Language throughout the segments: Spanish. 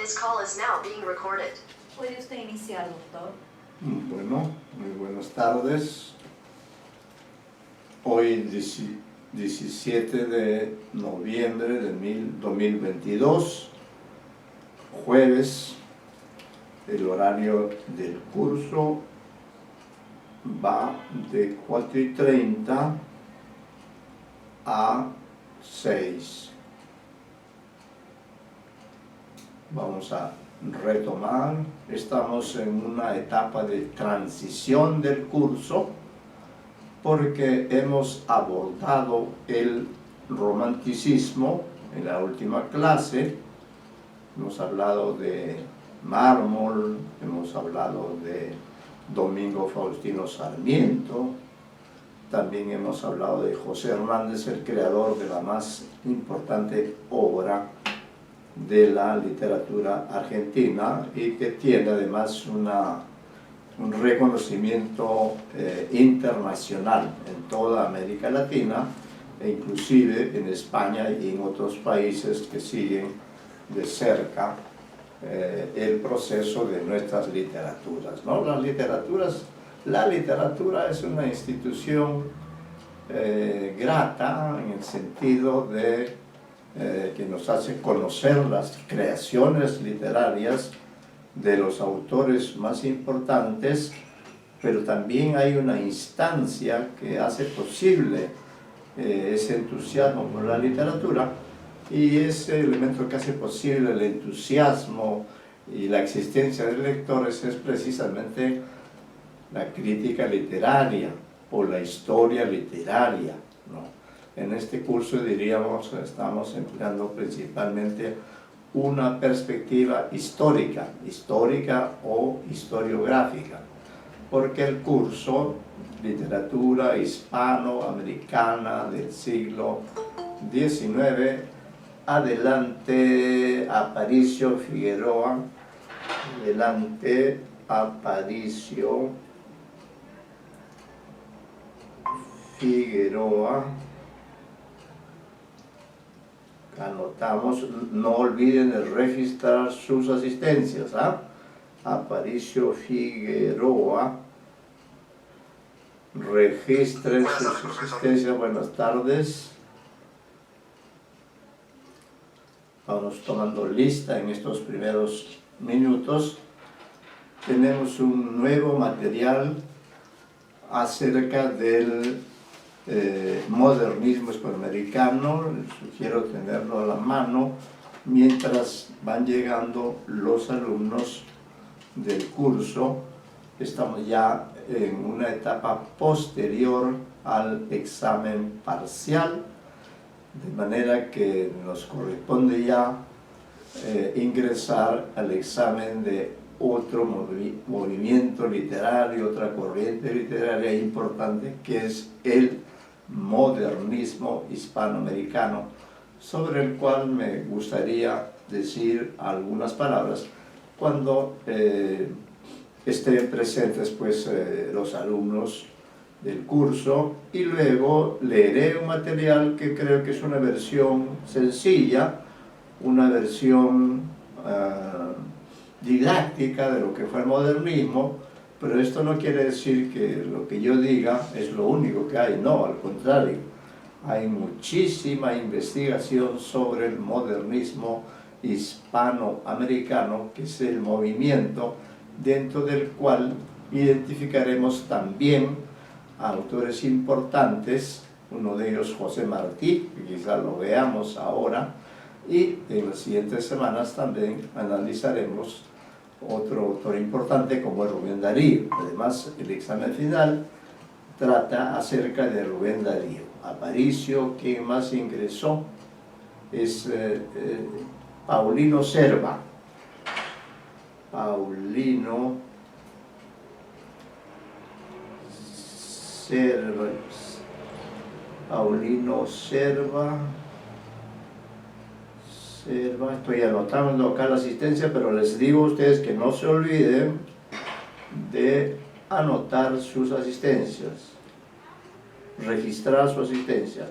This call is now being recorded. ¿Puede usted iniciar, doctor? Bueno, muy buenas tardes. Hoy 17 de noviembre de 2022, jueves, el horario del curso va de 4:30 a 6. Vamos a retomar. Estamos en una etapa de transición del curso porque hemos abordado el romanticismo en la última clase. Hemos hablado de Mármol, hemos hablado de Domingo Faustino Sarmiento, también hemos hablado de José Hernández, el creador de la más importante obra de la literatura argentina y que tiene además un reconocimiento internacional en toda América Latina e inclusive en España y en otros países que siguen de cerca el proceso de nuestras literaturas, ¿no? La literatura es una institución grata en el sentido de que nos hace conocer las creaciones literarias de los autores más importantes, pero también hay una instancia que hace posible ese entusiasmo por la literatura, y ese elemento que hace posible el entusiasmo y la existencia de lectores es precisamente la crítica literaria o la historia literaria, ¿no? En este curso diríamos que estamos empleando principalmente una perspectiva histórica o historiográfica, porque el curso Literatura Hispanoamericana del siglo XIX, adelante Aparicio Figueroa, adelante Aparicio Figueroa. Anotamos, no olviden de registrar sus asistencias, ¿ah? Aparicio Figueroa, registren sus asistencias. Buenas tardes. Vamos tomando lista en estos primeros minutos. Tenemos un nuevo material acerca del modernismo hispanoamericano. Les sugiero tenerlo a la mano mientras van llegando los alumnos del curso. Estamos ya en una etapa posterior al examen parcial, de manera que nos corresponde ya ingresar al examen de otro movimiento literario, otra corriente literaria importante, que es el modernismo hispanoamericano, sobre el cual me gustaría decir algunas palabras cuando estén presentes pues, los alumnos del curso, y luego leeré un material que creo que es una versión sencilla, una versión didáctica de lo que fue el modernismo, pero esto no quiere decir que lo que yo diga es lo único que hay, no, al contrario, hay muchísima investigación sobre el modernismo hispanoamericano, que es el movimiento dentro del cual identificaremos también a autores importantes, uno de ellos José Martí, que quizás lo veamos ahora, y en las siguientes semanas también analizaremos otro autor importante como es Rubén Darío. Además, el examen final trata acerca de Rubén Darío. Aparicio, quien más ingresó, es Paulino Serva. Paulino Serva. Estoy anotando acá la asistencia, pero les digo a ustedes que no se olviden de anotar sus asistencias, registrar su asistencia.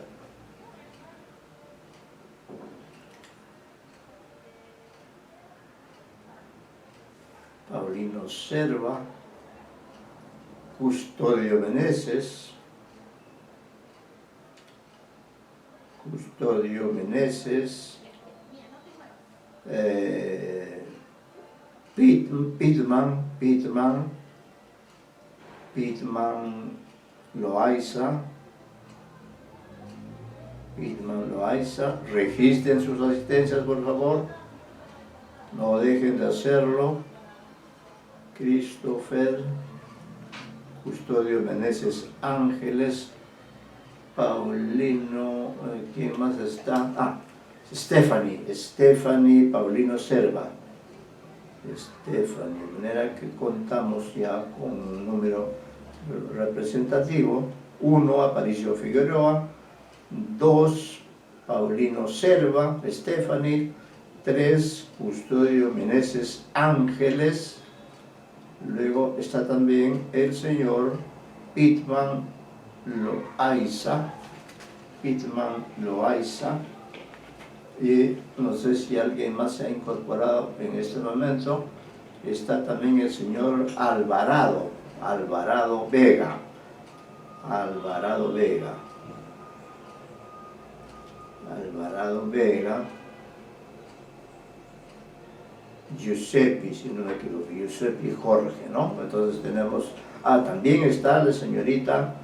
Paulino Serva, Custodio Meneses, Pitman Loaiza, registren sus asistencias por favor, no dejen de hacerlo. Christopher, Custodio Meneses Ángeles, Paulino, ¿quién más está? Ah, Stephanie Paulino Serva. Stephanie, de manera que contamos ya con un número representativo. 1, Aparicio Figueroa. 2, Paulino Serva, Stephanie. 3, Custodio Meneses Ángeles. Luego está también el señor Pitman Loaiza, y no sé si alguien más se ha incorporado en este momento. Está también el señor Alvarado Vega, Giuseppe, si no me equivoco, Giuseppe Jorge, ¿no? Entonces tenemos, también está la señorita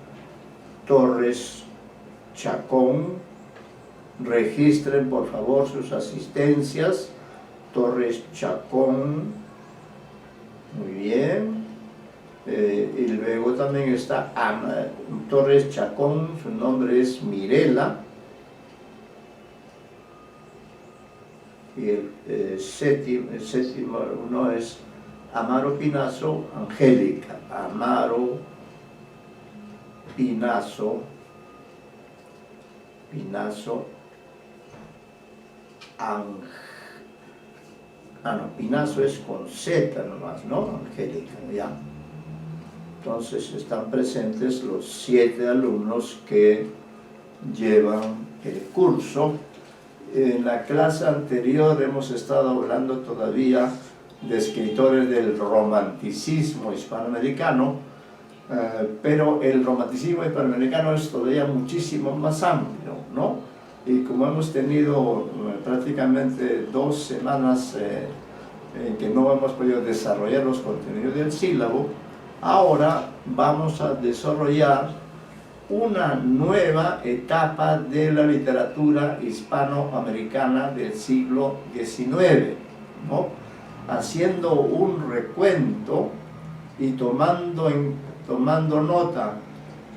Torres Chacón. Registren por favor sus asistencias. Torres Chacón, muy bien. Y luego también está Torres Chacón, su nombre es Mirela. Y el séptimo uno es Amaro Pinazo, Angélica. Amaro Pinazo, Pinazo es con Z nomás, ¿no? Angélica, ya. Entonces están presentes los 7 alumnos que llevan el curso. En la clase anterior hemos estado hablando todavía de escritores del romanticismo hispanoamericano, pero el romanticismo hispanoamericano es todavía muchísimo más amplio, ¿no? Y como hemos tenido prácticamente 2 semanas en que no hemos podido desarrollar los contenidos del sílabo, ahora vamos a desarrollar una nueva etapa de la literatura hispanoamericana del siglo XIX, ¿no? Haciendo un recuento y tomando nota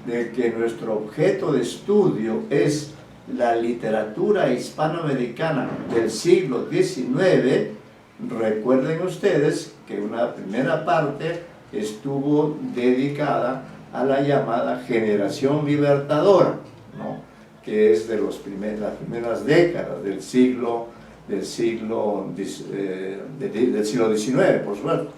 de que nuestro objeto de estudio es la literatura hispanoamericana del siglo XIX. Recuerden ustedes que una primera parte estuvo dedicada a la llamada generación libertadora, ¿no? Que es de las primeras décadas del siglo XIX, por supuesto.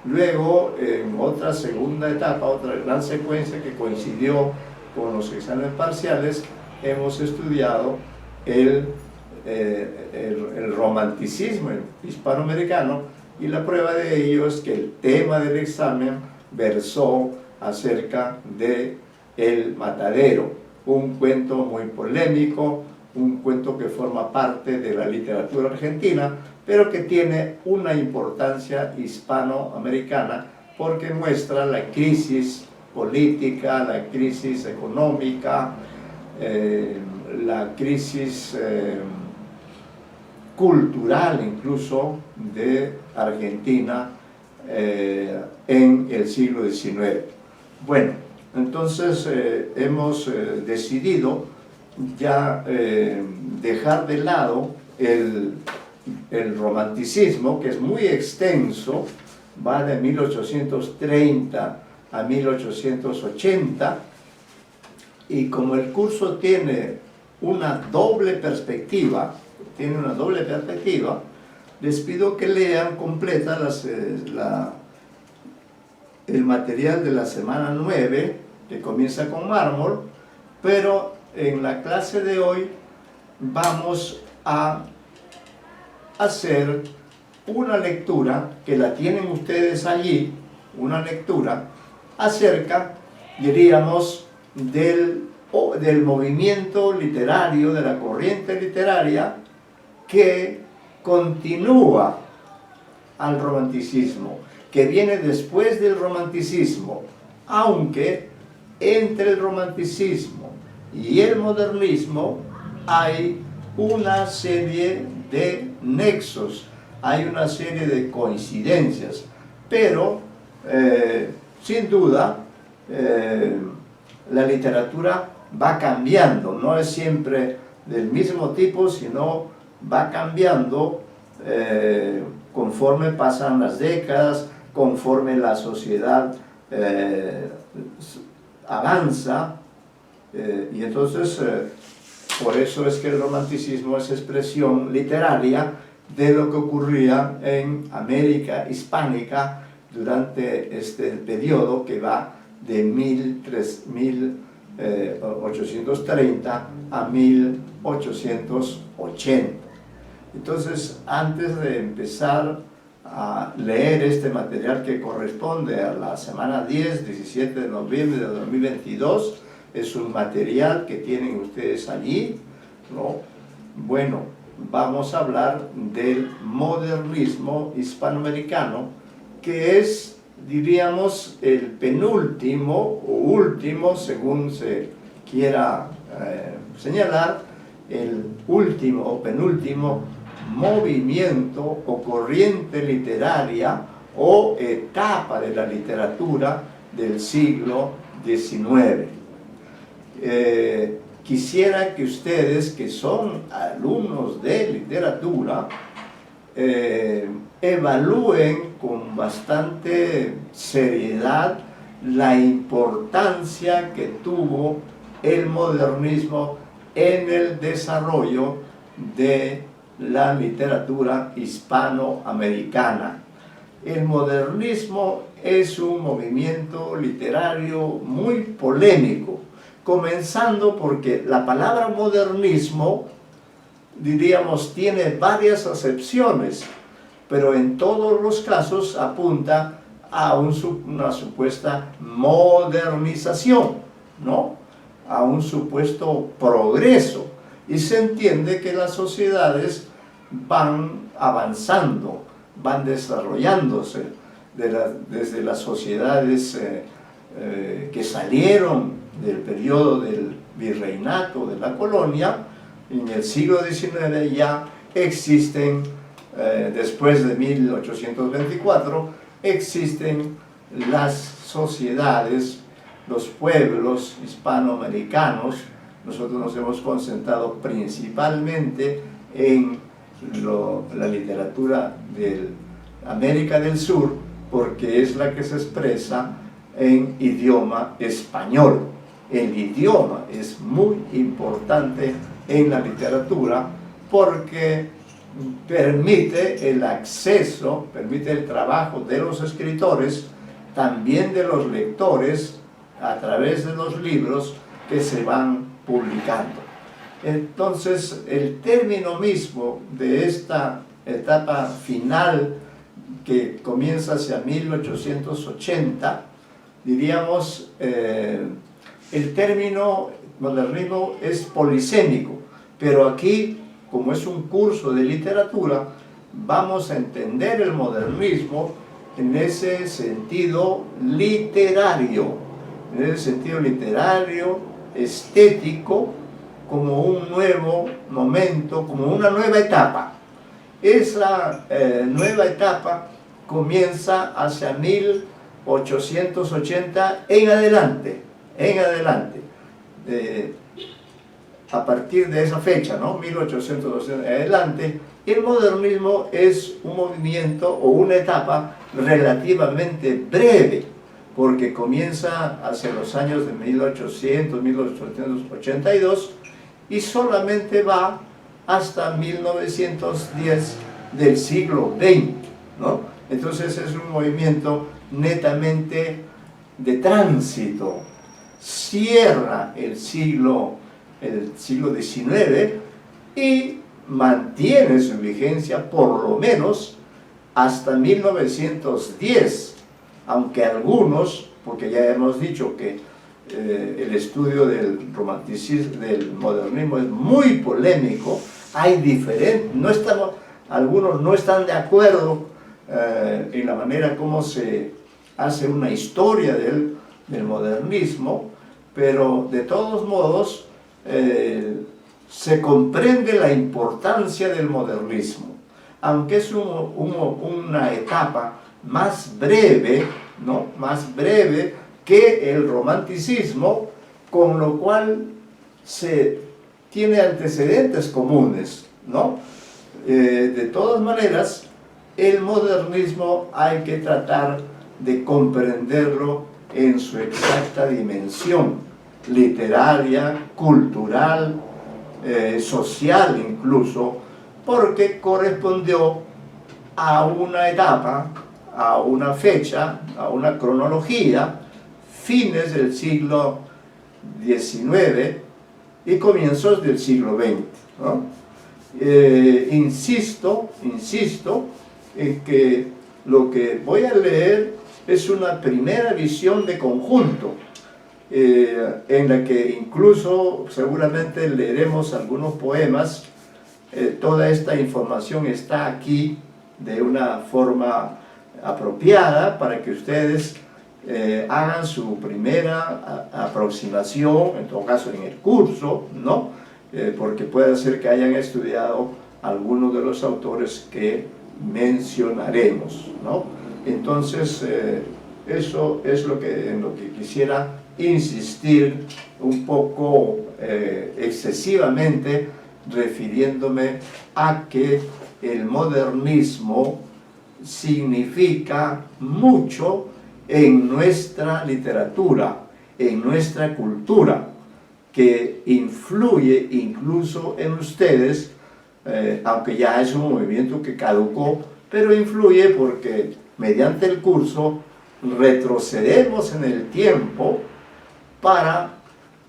Luego, en otra segunda etapa, otra gran secuencia que coincidió con los exámenes parciales, hemos estudiado el romanticismo hispanoamericano, y la prueba de ello es que el tema del examen versó acerca de El Matadero, un cuento muy polémico, un cuento que forma parte de la literatura argentina, pero que tiene una importancia hispanoamericana porque muestra la crisis política, la crisis económica, la crisis cultural incluso de Argentina en el siglo XIX. Bueno, entonces hemos decidido ya dejar de lado el romanticismo, que es muy extenso, va de 1830 a 1880, y como el curso tiene una doble perspectiva, les pido que lean completa el material de la semana 9, que comienza con mármol, pero en la clase de hoy vamos a hacer una lectura que la tienen ustedes allí, una lectura acerca, diríamos, del movimiento literario, de la corriente literaria que continúa al romanticismo, que viene después del romanticismo, aunque entre el romanticismo y el modernismo hay una serie de nexos, hay una serie de coincidencias, pero sin duda la literatura va cambiando, no es siempre del mismo tipo, sino va cambiando conforme pasan las décadas, conforme la sociedad avanza, y entonces por eso es que el romanticismo es expresión literaria de lo que ocurría en América hispánica durante este periodo que va de 1830 a 1880. Entonces, antes de empezar a leer este material que corresponde a la semana 10-17 de noviembre de 2022, es un material que tienen ustedes allí, ¿no? Bueno, vamos a hablar del modernismo hispanoamericano, que es, diríamos, el penúltimo o último, según se quiera señalar, el último o penúltimo movimiento o corriente literaria o etapa de la literatura del siglo XIX. Quisiera que ustedes, que son alumnos de literatura, evalúen con bastante seriedad la importancia que tuvo el modernismo en el desarrollo de la literatura hispanoamericana. El modernismo es un movimiento literario muy polémico, comenzando porque la palabra modernismo, diríamos, tiene varias acepciones, pero en todos los casos apunta a una supuesta modernización, ¿no? A un supuesto progreso, y se entiende que las sociedades van avanzando, van desarrollándose desde las sociedades que salieron del periodo del virreinato de la colonia. En el siglo XIX ya existen, después de 1824, existen las sociedades, los pueblos hispanoamericanos. Nosotros nos hemos concentrado principalmente en la literatura de América del Sur, porque es la que se expresa en idioma español. El idioma es muy importante en la literatura porque permite el acceso, permite el trabajo de los escritores, también de los lectores, a través de los libros que se van publicando. Entonces, el término mismo de esta etapa final que comienza hacia 1880, diríamos, el término modernismo es polisémico, pero aquí, como es un curso de literatura, vamos a entender el modernismo en ese sentido literario, estético, como un nuevo momento, como una nueva etapa. Esa nueva etapa comienza hacia 1880 en adelante, a partir de esa fecha, ¿no? 1880 en adelante. El modernismo es un movimiento o una etapa relativamente breve, porque comienza hacia los años de 1800, 1882 y solamente va hasta 1910 del siglo XX, ¿no? Entonces es un movimiento netamente de tránsito. Cierra el siglo XIX y mantiene su vigencia por lo menos hasta 1910, aunque algunos, porque ya hemos dicho que el estudio del romanticismo, del modernismo es muy polémico, hay diferentes, algunos no están de acuerdo en la manera como se hace una historia del modernismo, pero de todos modos se comprende la importancia del modernismo, aunque es una etapa más breve, ¿no? Más breve que el romanticismo, con lo cual se tiene antecedentes comunes, ¿no? De todas maneras, el modernismo hay que tratar de comprenderlo en su exacta dimensión literaria, cultural, social incluso, porque correspondió a una etapa, a una fecha, a una cronología, fines del siglo XIX y comienzos del siglo XX, ¿no? Insisto en que lo que voy a leer es una primera visión de conjunto, en la que incluso seguramente leeremos algunos poemas. Toda esta información está aquí de una forma apropiada para que ustedes hagan su primera aproximación, en todo caso en el curso, ¿no? Porque puede ser que hayan estudiado algunos de los autores que mencionaremos, ¿no? Entonces, eso es en lo que quisiera insistir un poco excesivamente, refiriéndome a que el modernismo significa mucho en nuestra literatura, en nuestra cultura, que influye incluso en ustedes, aunque ya es un movimiento que caducó, pero influye porque mediante el curso retrocedemos en el tiempo para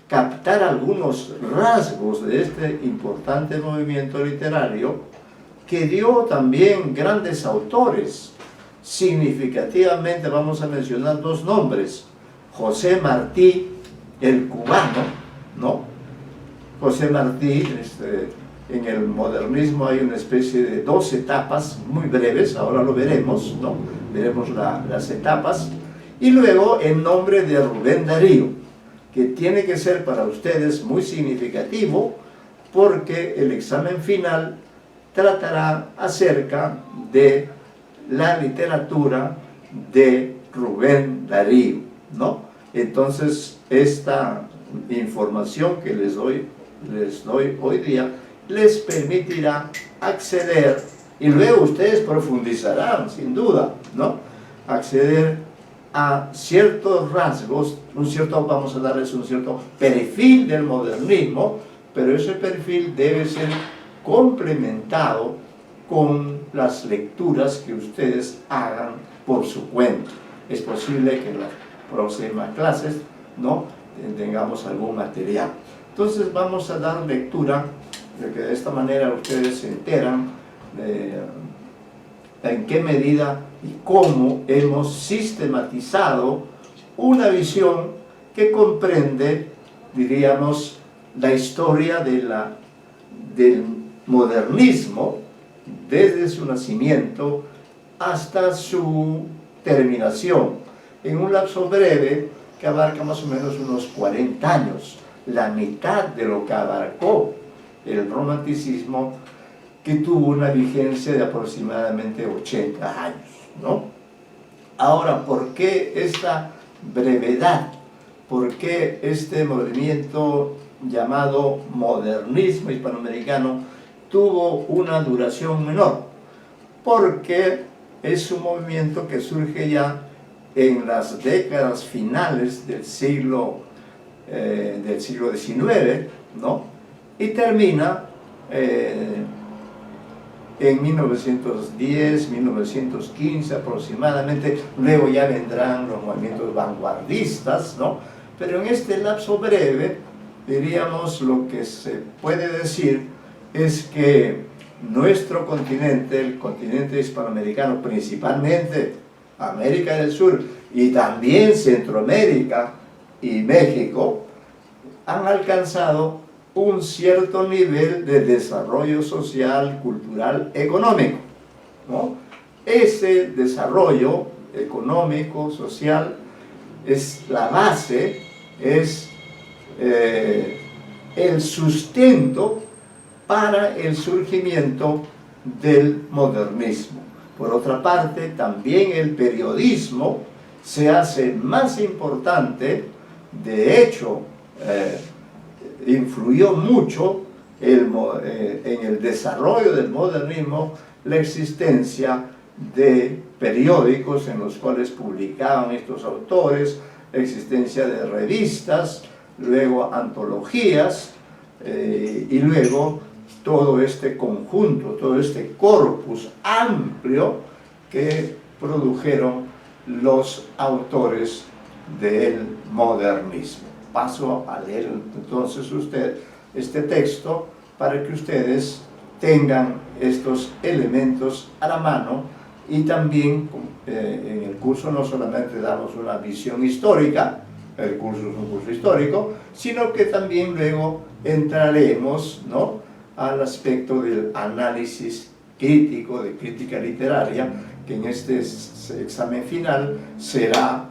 captar algunos rasgos de este importante movimiento literario que dio también grandes autores. Significativamente vamos a mencionar dos nombres: José Martí, el cubano, ¿no? José Martí, en el modernismo hay una especie de 2 etapas muy breves, ahora lo veremos, ¿no? Veremos las etapas. Y luego el nombre de Rubén Darío, que tiene que ser para ustedes muy significativo, porque el examen final tratará acerca de la literatura de Rubén Darío, ¿no? Entonces, esta información que les doy hoy día les permitirá acceder, y luego ustedes profundizarán, sin duda, ¿no? Acceder a ciertos rasgos, vamos a darles un cierto perfil del modernismo, pero ese perfil debe ser complementado con las lecturas que ustedes hagan por su cuenta. Es posible que en las próximas clases, ¿no?, tengamos algún material. Entonces vamos a dar lectura, de que de esta manera ustedes se enteran en qué medida y cómo hemos sistematizado una visión que comprende, diríamos, la historia del modernismo desde su nacimiento hasta su terminación, en un lapso breve que abarca más o menos unos 40 años, la mitad de lo que abarcó el romanticismo, que tuvo una vigencia de aproximadamente 80 años, ¿no? Ahora, ¿por qué esta brevedad? ¿Por qué este movimiento llamado modernismo hispanoamericano tuvo una duración menor? Porque es un movimiento que surge ya en las décadas finales del siglo XIX, ¿no? Y termina en 1910, 1915 aproximadamente. Luego ya vendrán los movimientos vanguardistas, ¿no? Pero en este lapso breve, diríamos, lo que se puede decir es que nuestro continente, el continente hispanoamericano, principalmente América del Sur y también Centroamérica y México, han alcanzado un cierto nivel de desarrollo social, cultural, económico, ¿no? Ese desarrollo económico, social, es la base, es el sustento para el surgimiento del modernismo. Por otra parte, también el periodismo se hace más importante. De hecho, influyó mucho en el desarrollo del modernismo la existencia de periódicos en los cuales publicaban estos autores, la existencia de revistas, luego antologías, y luego todo este conjunto, todo este corpus amplio que produjeron los autores del modernismo. Paso a leer entonces este texto para que ustedes tengan estos elementos a la mano, y también en el curso no solamente damos una visión histórica, el curso es un curso histórico, sino que también luego entraremos, ¿no?, al aspecto del análisis crítico, de crítica literaria, que en este examen final será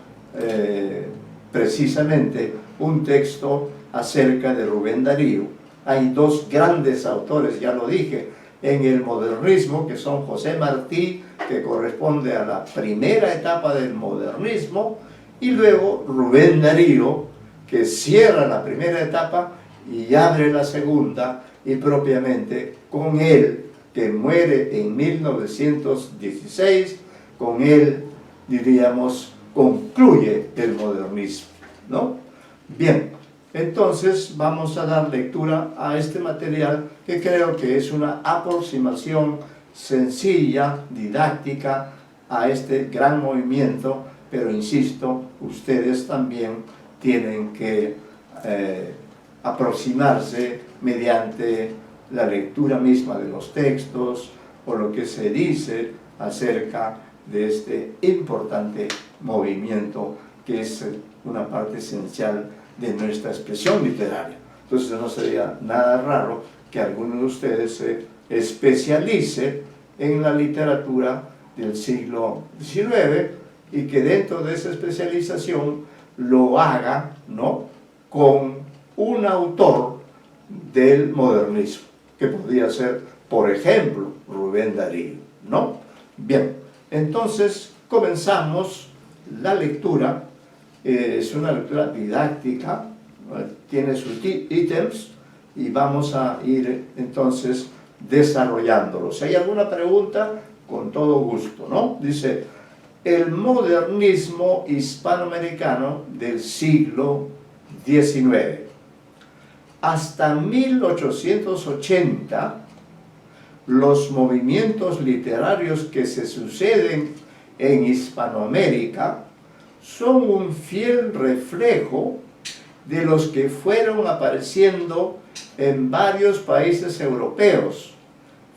precisamente un texto acerca de Rubén Darío. Hay dos grandes autores, ya lo dije, en el modernismo, que son José Martí, que corresponde a la primera etapa del modernismo, y luego Rubén Darío, que cierra la primera etapa y abre la segunda, y propiamente con él, que muere en 1916, con él, diríamos, concluye el modernismo, ¿no? Bien, entonces vamos a dar lectura a este material, que creo que es una aproximación sencilla, didáctica, a este gran movimiento, pero insisto, ustedes también tienen que aproximarse mediante la lectura misma de los textos o lo que se dice acerca de este importante movimiento que es una parte esencial de nuestra expresión literaria. Entonces no sería nada raro que alguno de ustedes se especialice en la literatura del siglo XIX y que dentro de esa especialización lo haga, ¿no?, con un autor del modernismo, que podría ser, por ejemplo, Rubén Darío, ¿no? Bien, entonces comenzamos la lectura. Es una lectura didáctica, tiene sus ítems, y vamos a ir entonces desarrollándolos. Si hay alguna pregunta, con todo gusto, ¿no? Dice: el modernismo hispanoamericano del siglo XIX. Hasta 1880, los movimientos literarios que se suceden en Hispanoamérica son un fiel reflejo de los que fueron apareciendo en varios países europeos: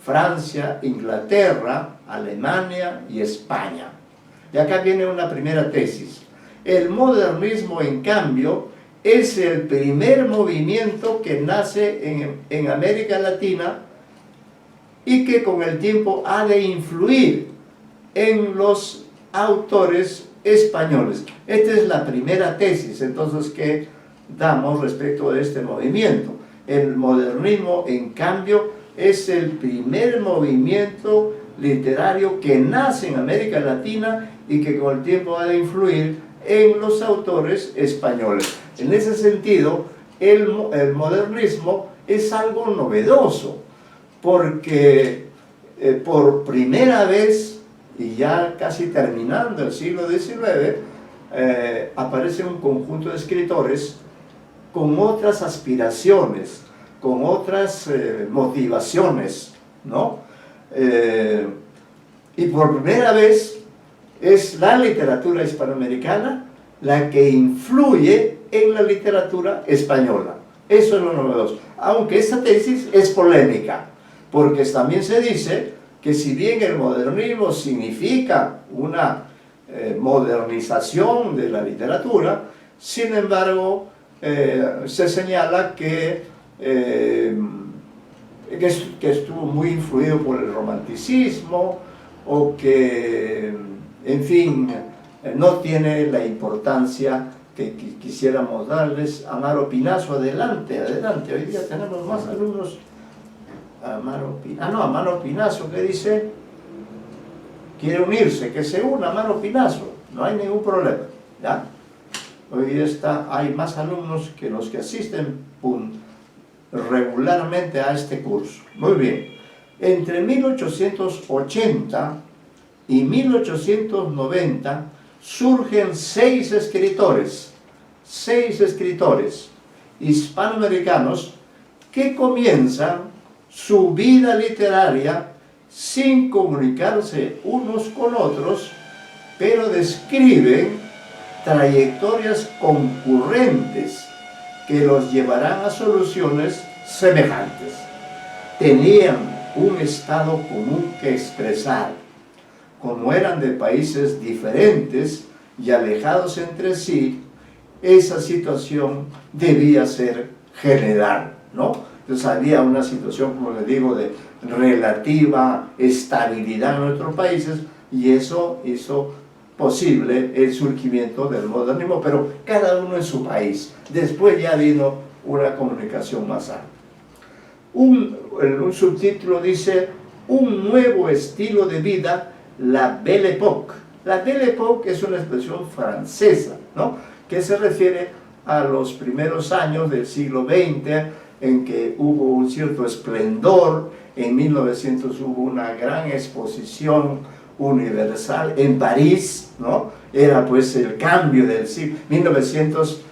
Francia, Inglaterra, Alemania y España. Y acá viene una primera tesis. El modernismo, en cambio, es el primer movimiento que nace en América Latina y que con el tiempo ha de influir en los autores españoles. Esta es la primera tesis, entonces, que damos respecto de este movimiento. El modernismo, en cambio, es el primer movimiento literario que nace en América Latina y que con el tiempo ha de influir en los autores españoles. En ese sentido, el modernismo es algo novedoso, porque por primera vez, y ya casi terminando el siglo XIX, aparece un conjunto de escritores con otras aspiraciones, con otras motivaciones, ¿no? Y por primera vez es la literatura hispanoamericana la que influye en la literatura española. Eso es lo novedoso. Aunque esta tesis es polémica, porque también se dice que si bien el modernismo significa una modernización de la literatura, sin embargo, se señala que estuvo muy influido por el romanticismo, o que, en fin, no tiene la importancia que quisiéramos darles. Amaro Pinazo, adelante, adelante. Hoy día tenemos más alumnos. Amaro Pinazo, ¿qué dice? Quiere unirse, que se una Amaro Pinazo, no hay ningún problema, ¿ya? Hoy día hay más alumnos que los que asisten regularmente a este curso. Muy bien. Entre 1880 y 1890 surgen seis escritores hispanoamericanos que comienzan su vida literaria sin comunicarse unos con otros, pero describen trayectorias concurrentes que los llevarán a soluciones semejantes. Tenían un estado común que expresar. Como eran de países diferentes y alejados entre sí, esa situación debía ser general, ¿no? Entonces había una situación, como les digo, de relativa estabilidad en nuestros países, y eso hizo posible el surgimiento del modernismo, pero cada uno en su país. Después ya vino una comunicación más amplia. Un subtítulo dice: un nuevo estilo de vida, la Belle Époque. La Belle Époque es una expresión francesa, ¿no?, que se refiere a los primeros años del siglo XX, en que hubo un cierto esplendor. En 1900 hubo una gran exposición universal en París, ¿no? Era pues el cambio del siglo. 1900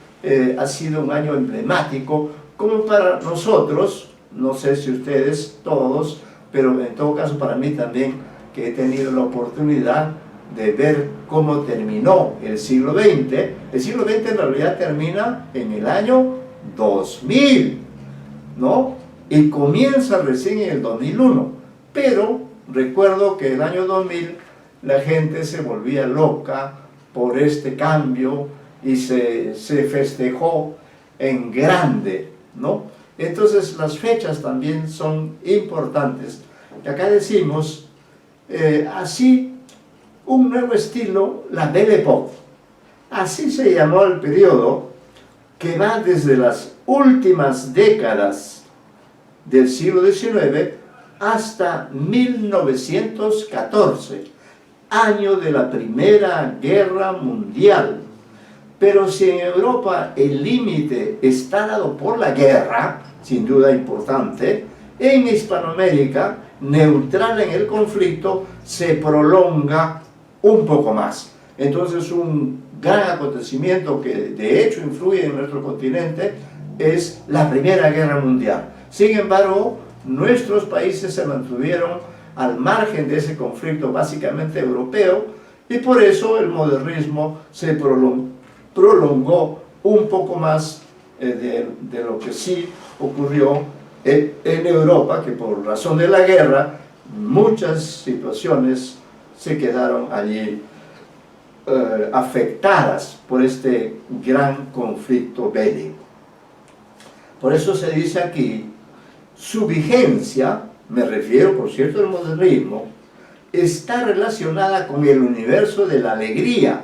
ha sido un año emblemático, como para nosotros, no sé si ustedes todos, pero en todo caso para mí también, que he tenido la oportunidad de ver cómo terminó el siglo XX. El siglo XX en realidad termina en el año 2000, ¿no? Y comienza recién en el 2001, pero recuerdo que el año 2000 la gente se volvía loca por este cambio y se festejó en grande, ¿no? Entonces las fechas también son importantes. Y acá decimos, así, un nuevo estilo, la Belle Époque. Así se llamó el periodo que va desde las últimas décadas del siglo XIX hasta 1914, año de la Primera Guerra Mundial. Pero si en Europa el límite está dado por la guerra, sin duda importante, en Hispanoamérica, neutral en el conflicto, se prolonga un poco más. Entonces, un gran acontecimiento que de hecho influye en nuestro continente es la Primera Guerra Mundial. Sin embargo, nuestros países se mantuvieron al margen de ese conflicto básicamente europeo, y por eso el modernismo se prolongó un poco más de lo que sí ocurrió en Europa, que por razón de la guerra muchas situaciones se quedaron allí afectadas por este gran conflicto bélico. Por eso se dice aquí, su vigencia, me refiero por cierto al modernismo, está relacionada con el universo de la alegría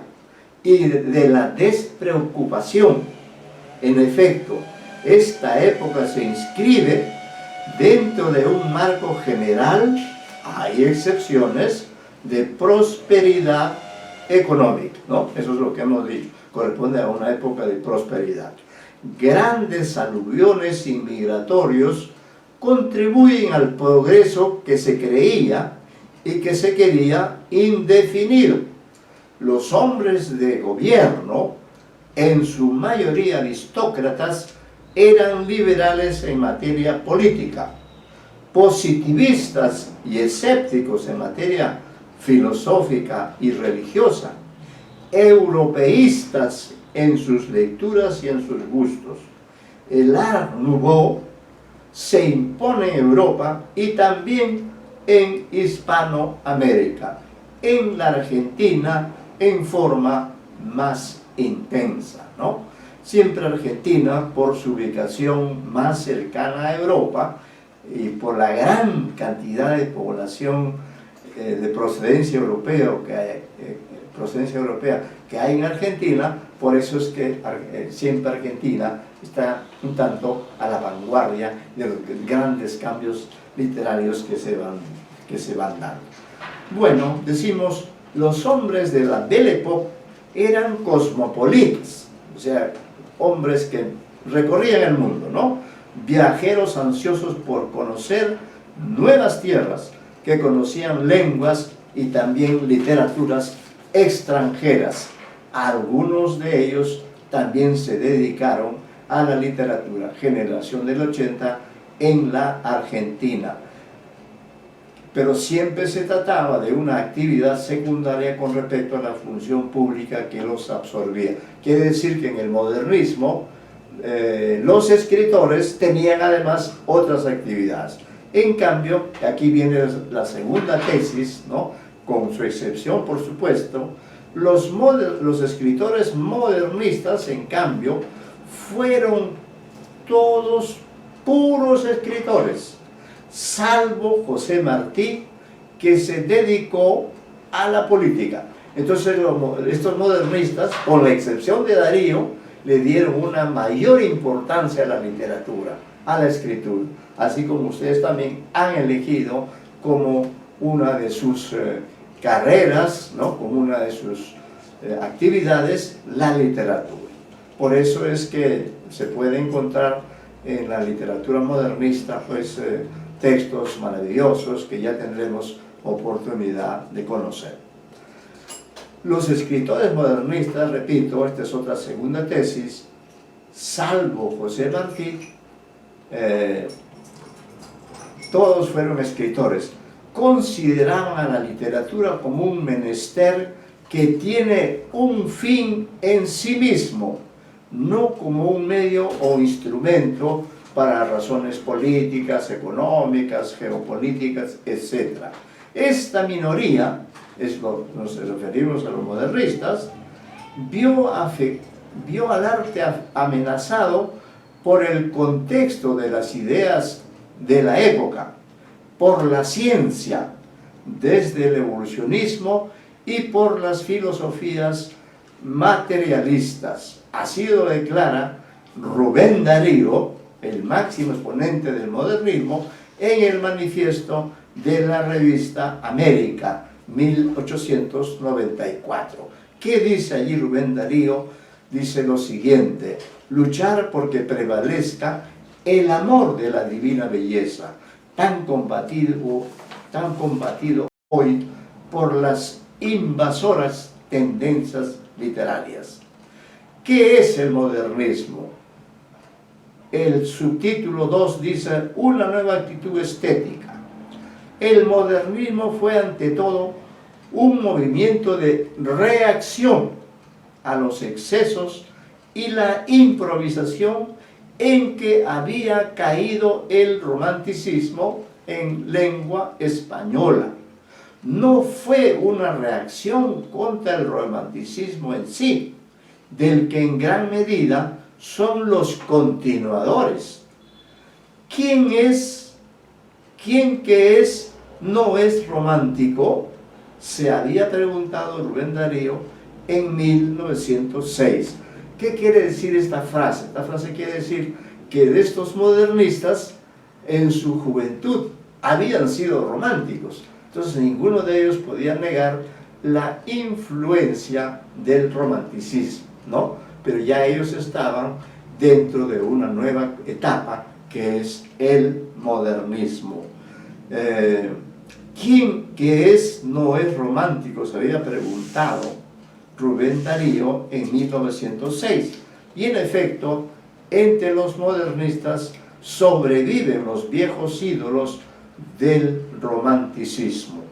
y de la despreocupación. En efecto, esta época se inscribe dentro de un marco general, hay excepciones, de prosperidad económica, ¿no? Eso es lo que hemos dicho, corresponde a una época de prosperidad. Grandes aluviones inmigratorios contribuyen al progreso que se creía y que se quería indefinido. Los hombres de gobierno, en su mayoría aristócratas, eran liberales en materia política, positivistas y escépticos en materia filosófica y religiosa, europeístas en sus lecturas y en sus gustos. El Art Nouveau se impone en Europa y también en Hispanoamérica, en la Argentina en forma más intensa, ¿no? Siempre Argentina, por su ubicación más cercana a Europa y por la gran cantidad de población de procedencia europea que hay en Argentina, por eso es que siempre Argentina está un tanto a la vanguardia de los grandes cambios literarios que se van dando. Bueno, decimos, los hombres de la Belle Époque eran cosmopolitas, o sea, hombres que recorrían el mundo, ¿no? Viajeros ansiosos por conocer nuevas tierras, que conocían lenguas y también literaturas extranjeras. Algunos de ellos también se dedicaron a la literatura, generación del 80 en la Argentina. Pero siempre se trataba de una actividad secundaria con respecto a la función pública que los absorbía. Quiere decir que en el modernismo los escritores tenían además otras actividades. En cambio, aquí viene la segunda tesis, ¿no? Con su excepción, por supuesto, los escritores modernistas, en cambio, fueron todos puros escritores, salvo José Martí, que se dedicó a la política. Entonces estos modernistas, con la excepción de Darío, le dieron una mayor importancia a la literatura, a la escritura, así como ustedes también han elegido como una de sus carreras, ¿no? Como una de sus actividades, la literatura. Por eso es que se puede encontrar en la literatura modernista pues, textos maravillosos que ya tendremos oportunidad de conocer. Los escritores modernistas, repito, esta es otra segunda tesis, salvo José Martí, todos fueron escritores. Consideraban a la literatura como un menester que tiene un fin en sí mismo, no como un medio o instrumento para razones políticas, económicas, geopolíticas, etc. Esta minoría, nos referimos a los modernistas, vio al arte amenazado por el contexto de las ideas de la época, por la ciencia, desde el evolucionismo y por las filosofías materialistas. Así lo declara Rubén Darío, el máximo exponente del modernismo, en el manifiesto de la revista América, 1894. ¿Qué dice allí Rubén Darío? Dice lo siguiente: luchar porque prevalezca el amor de la divina belleza, tan combatido hoy por las invasoras tendencias literarias. ¿Qué es el modernismo? El subtítulo 2 dice, una nueva actitud estética. El modernismo fue ante todo un movimiento de reacción a los excesos y la improvisación en que había caído el romanticismo en lengua española. No fue una reacción contra el romanticismo en sí, del que en gran medida son los continuadores. ¿Quién que es no es romántico? Se había preguntado Rubén Darío en 1906. ¿Qué quiere decir esta frase? Esta frase quiere decir que de estos modernistas en su juventud habían sido románticos. Entonces ninguno de ellos podía negar la influencia del romanticismo, ¿no? Pero ya ellos estaban dentro de una nueva etapa que es el modernismo. ¿Quién que no es romántico? Se había preguntado Rubén Darío en 1906. Y en efecto, entre los modernistas sobreviven los viejos ídolos del romanticismo.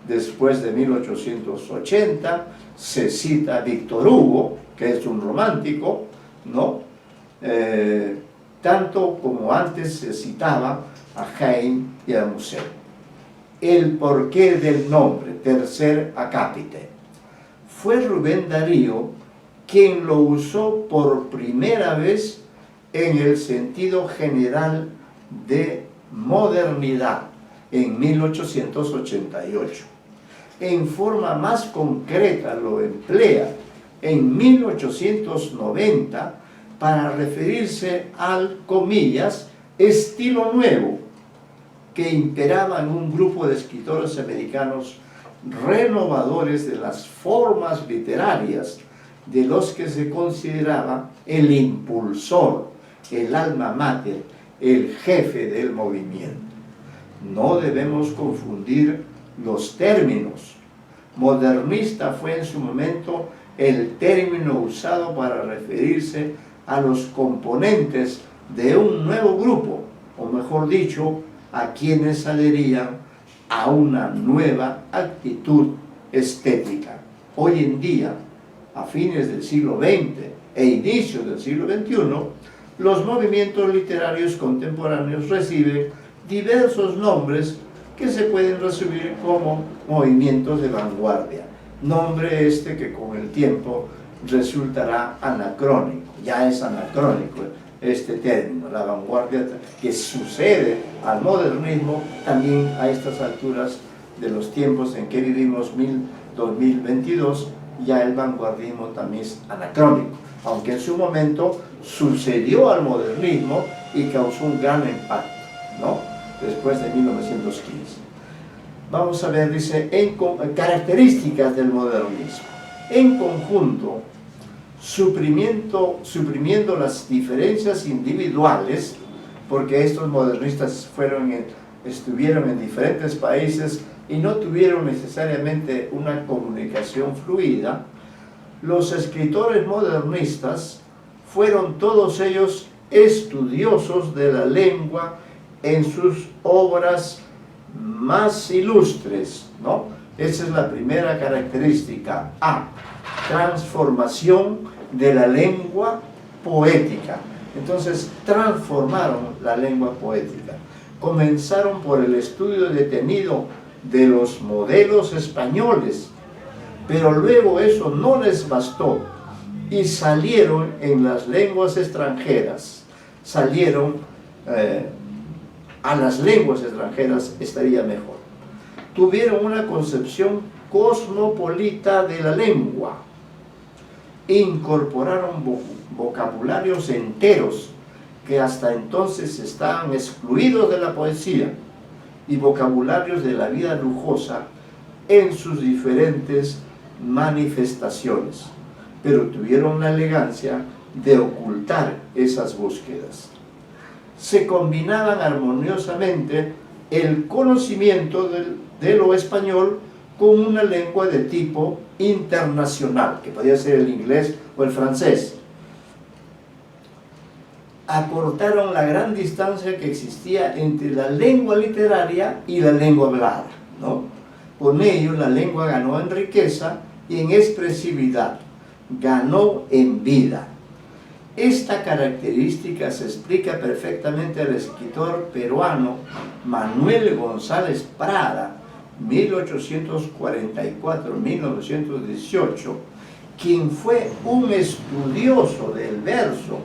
Después de 1880 se cita a Víctor Hugo, que es un romántico, ¿no? tanto como antes se citaba a Heine y a Musset. El porqué del nombre, tercer acápite. Fue Rubén Darío quien lo usó por primera vez en el sentido general de modernidad en 1888. En forma más concreta lo emplea en 1890 para referirse al, comillas, estilo nuevo que imperaba en un grupo de escritores americanos renovadores de las formas literarias de los que se consideraba el impulsor, el alma mater, el jefe del movimiento. No debemos confundir los términos. Modernista fue en su momento el término usado para referirse a los componentes de un nuevo grupo, o mejor dicho, a quienes adherían a una nueva actitud estética. Hoy en día, a fines del siglo XX e inicios del siglo XXI, los movimientos literarios contemporáneos reciben diversos nombres que se pueden resumir como movimientos de vanguardia. Nombre este que con el tiempo resultará anacrónico, ya es anacrónico este término, la vanguardia que sucede al modernismo también a estas alturas de los tiempos en que vivimos, 2022, ya el vanguardismo también es anacrónico, aunque en su momento sucedió al modernismo y causó un gran impacto, ¿no? Después de 1915. Vamos a ver, dice, características del modernismo. En conjunto, suprimiendo las diferencias individuales, porque estos modernistas estuvieron en diferentes países y no tuvieron necesariamente una comunicación fluida, los escritores modernistas fueron todos ellos estudiosos de la lengua en sus obras más ilustres, ¿no? Esa es la primera característica. A. Transformación de la lengua poética. Entonces, transformaron la lengua poética. Comenzaron por el estudio detenido de los modelos españoles, pero luego eso no les bastó y salieron en las lenguas extranjeras. Salieron a las lenguas extranjeras, estaría mejor. Tuvieron una concepción cosmopolita de la lengua. Incorporaron vocabularios enteros que hasta entonces estaban excluidos de la poesía y vocabularios de la vida lujosa en sus diferentes manifestaciones, pero tuvieron la elegancia de ocultar esas búsquedas. Se combinaban armoniosamente el conocimiento de lo español con una lengua de tipo internacional, que podía ser el inglés o el francés. Acortaron la gran distancia que existía entre la lengua literaria y la lengua hablada, ¿no? Con ello la lengua ganó en riqueza y en expresividad, ganó en vida. Esta característica se explica perfectamente al escritor peruano Manuel González Prada, 1844-1918, quien fue un estudioso del verso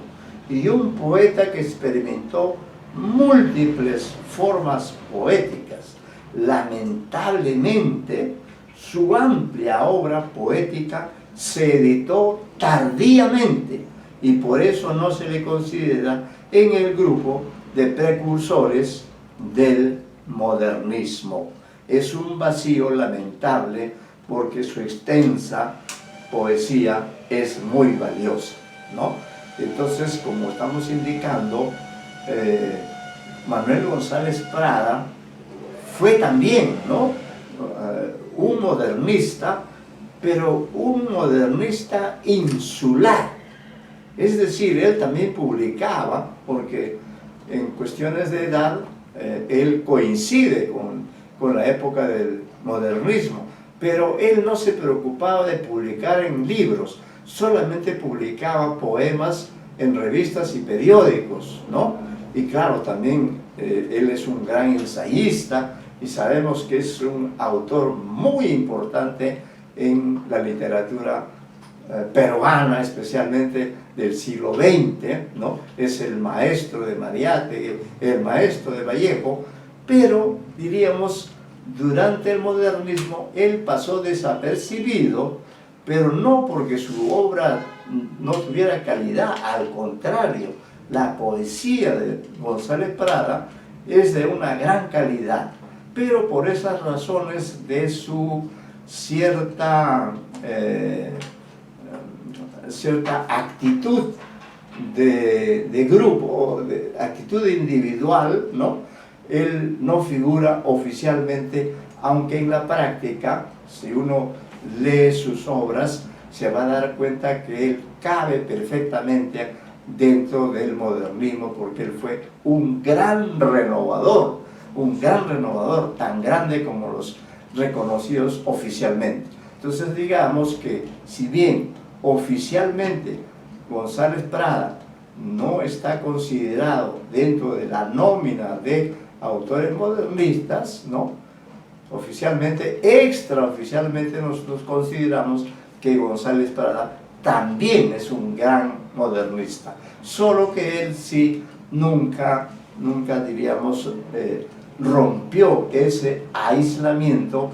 y un poeta que experimentó múltiples formas poéticas. Lamentablemente, su amplia obra poética se editó tardíamente y por eso no se le considera en el grupo de precursores del modernismo. Es un vacío lamentable porque su extensa poesía es muy valiosa, ¿no? Entonces, como estamos indicando, Manuel González Prada fue también, ¿no? Un modernista, pero un modernista insular. Es decir, él también publicaba, porque en cuestiones de edad, él coincide con la época del modernismo, pero él no se preocupaba de publicar en libros, solamente publicaba poemas en revistas y periódicos, ¿no? Y claro, también él es un gran ensayista y sabemos que es un autor muy importante en la literatura peruana, especialmente del siglo XX, ¿no? Es el maestro de Mariátegui, el maestro de Vallejo, pero diríamos, durante el modernismo él pasó desapercibido, pero no porque su obra no tuviera calidad, al contrario, la poesía de González Prada es de una gran calidad, pero por esas razones de su cierta actitud de grupo, de actitud individual, ¿no? Él no figura oficialmente, aunque en la práctica, si uno lee sus obras, se va a dar cuenta que él cabe perfectamente dentro del modernismo, porque él fue un gran renovador, tan grande como los reconocidos oficialmente. Entonces digamos que si bien oficialmente González Prada no está considerado dentro de la nómina de autores modernistas, ¿no? Oficialmente, extraoficialmente nosotros consideramos que González Prada también es un gran modernista, solo que él sí nunca diríamos, rompió ese aislamiento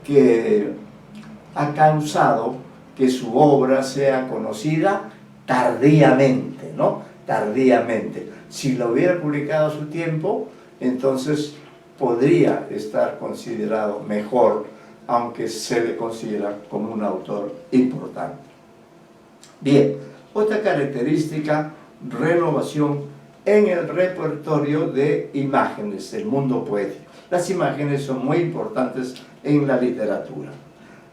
que ha causado que su obra sea conocida tardíamente, ¿no? Tardíamente. Si lo hubiera publicado a su tiempo, entonces podría estar considerado mejor, aunque se le considera como un autor importante. Bien, otra característica, renovación en el repertorio de imágenes del mundo poético. Las imágenes son muy importantes en la literatura.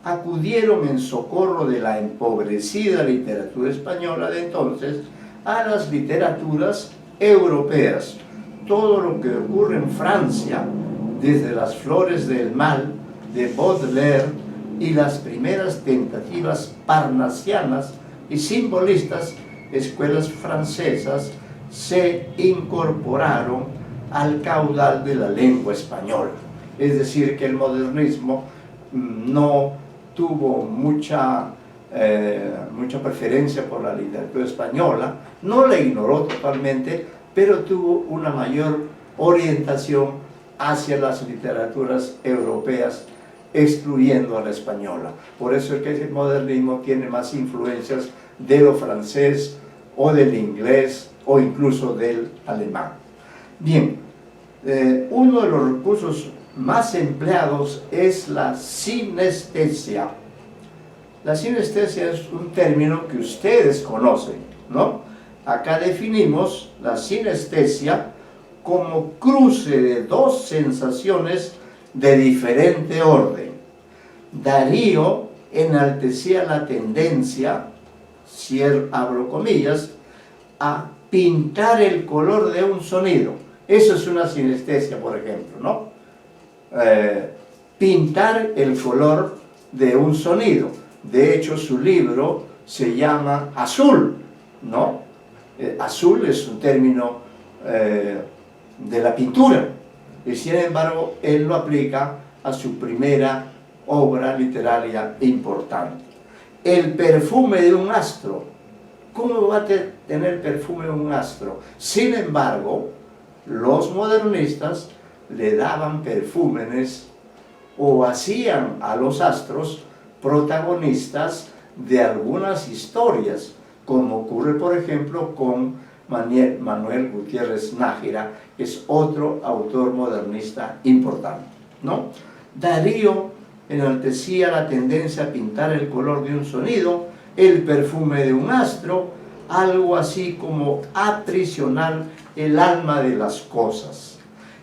Acudieron en socorro de la empobrecida literatura española de entonces a las literaturas europeas. Todo lo que ocurre en Francia, desde las Flores del Mal de Baudelaire y las primeras tentativas parnasianas y simbolistas, escuelas francesas, se incorporaron al caudal de la lengua española. Es decir, que el modernismo no tuvo mucha preferencia por la literatura española, no la ignoró totalmente, pero tuvo una mayor orientación hacia las literaturas europeas, excluyendo a la española. Por eso es que el modernismo tiene más influencias de lo francés o del inglés o incluso del alemán. Bien, uno de los recursos más empleados es la sinestesia. La sinestesia es un término que ustedes conocen, ¿no? Acá definimos la sinestesia como cruce de dos sensaciones de diferente orden. Darío enaltecía la tendencia, abro comillas, a pintar el color de un sonido. Eso es una sinestesia, por ejemplo, ¿no? Pintar el color de un sonido. De hecho, su libro se llama Azul, ¿no? Azul es un término de la pintura, y sin embargo, él lo aplica a su primera obra literaria importante. El perfume de un astro. ¿Cómo va a tener perfume un astro? Sin embargo, los modernistas le daban perfúmenes o hacían a los astros protagonistas de algunas historias, como ocurre por ejemplo con Manuel Gutiérrez Nájera, que es otro autor modernista importante, ¿no? Darío enaltecía la tendencia a pintar el color de un sonido, el perfume de un astro, algo así como aprisionar el alma de las cosas.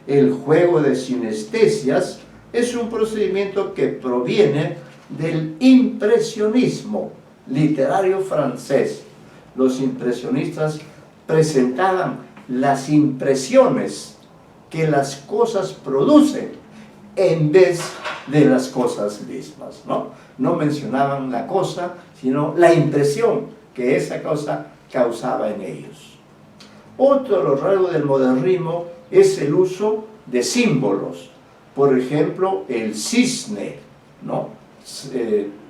El juego de sinestesias es un procedimiento que proviene del impresionismo literario francés. Los impresionistas presentaban las impresiones que las cosas producen en vez de las cosas mismas, ¿no? No mencionaban la cosa, sino la impresión que esa cosa causaba en ellos. Otro de los rasgos del modernismo es el uso de símbolos. Por ejemplo, el cisne, ¿no?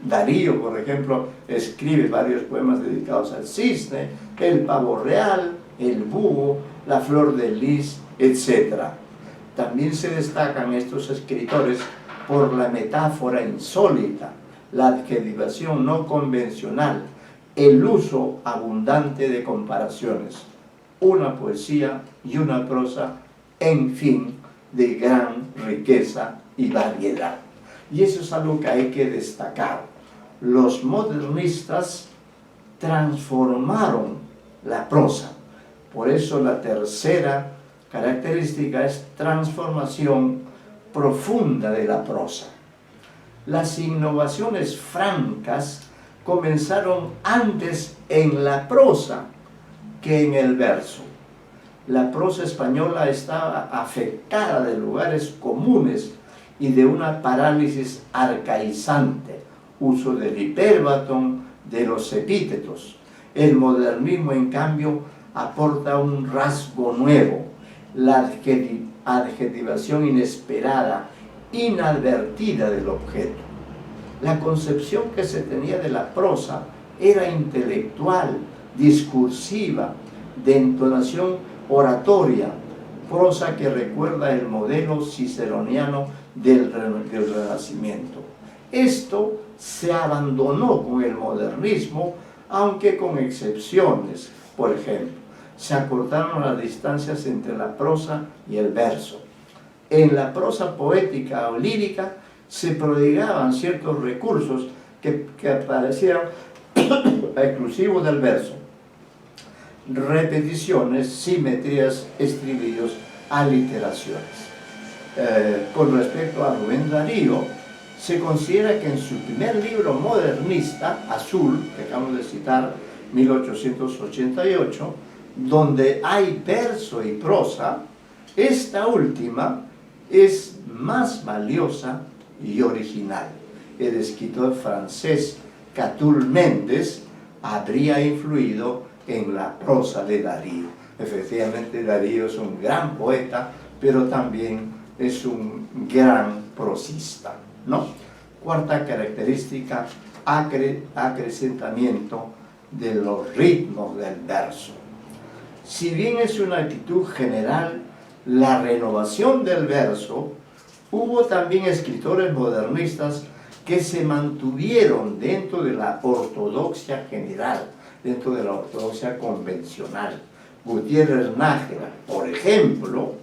Darío, por ejemplo, escribe varios poemas dedicados al cisne, el pavo real, el búho, la flor de lis, etc. También se destacan estos escritores por la metáfora insólita, la adjetivación no convencional, el uso abundante de comparaciones, una poesía y una prosa, en fin, de gran riqueza y variedad. Y eso es algo que hay que destacar. Los modernistas transformaron la prosa. Por eso la tercera característica es transformación profunda de la prosa. Las innovaciones francas comenzaron antes en la prosa que en el verso. La prosa española estaba afectada de lugares comunes y de una parálisis arcaizante, uso del hipérbaton, de los epítetos. El modernismo, en cambio, aporta un rasgo nuevo, la adjetivación inesperada, inadvertida del objeto. La concepción que se tenía de la prosa era intelectual, discursiva, de entonación oratoria, prosa que recuerda el modelo ciceroniano del Renacimiento. Esto se abandonó con el modernismo, aunque con excepciones. Por ejemplo, se acortaron las distancias entre la prosa y el verso. En la prosa poética o lírica se prodigaban ciertos recursos que parecían exclusivos del verso: repeticiones, simetrías, estribillos, aliteraciones. Con respecto a Rubén Darío, se considera que en su primer libro modernista, Azul, que acabamos de citar, 1888, donde hay verso y prosa, esta última es más valiosa y original. El escritor francés Catulle Mendes habría influido en la prosa de Darío. Efectivamente, Darío es un gran poeta, pero también es un gran prosista, ¿no? Cuarta característica, acrecentamiento de los ritmos del verso. Si bien es una actitud general la renovación del verso, hubo también escritores modernistas que se mantuvieron dentro de la ortodoxia general, dentro de la ortodoxia convencional. Gutiérrez Nájera, por ejemplo,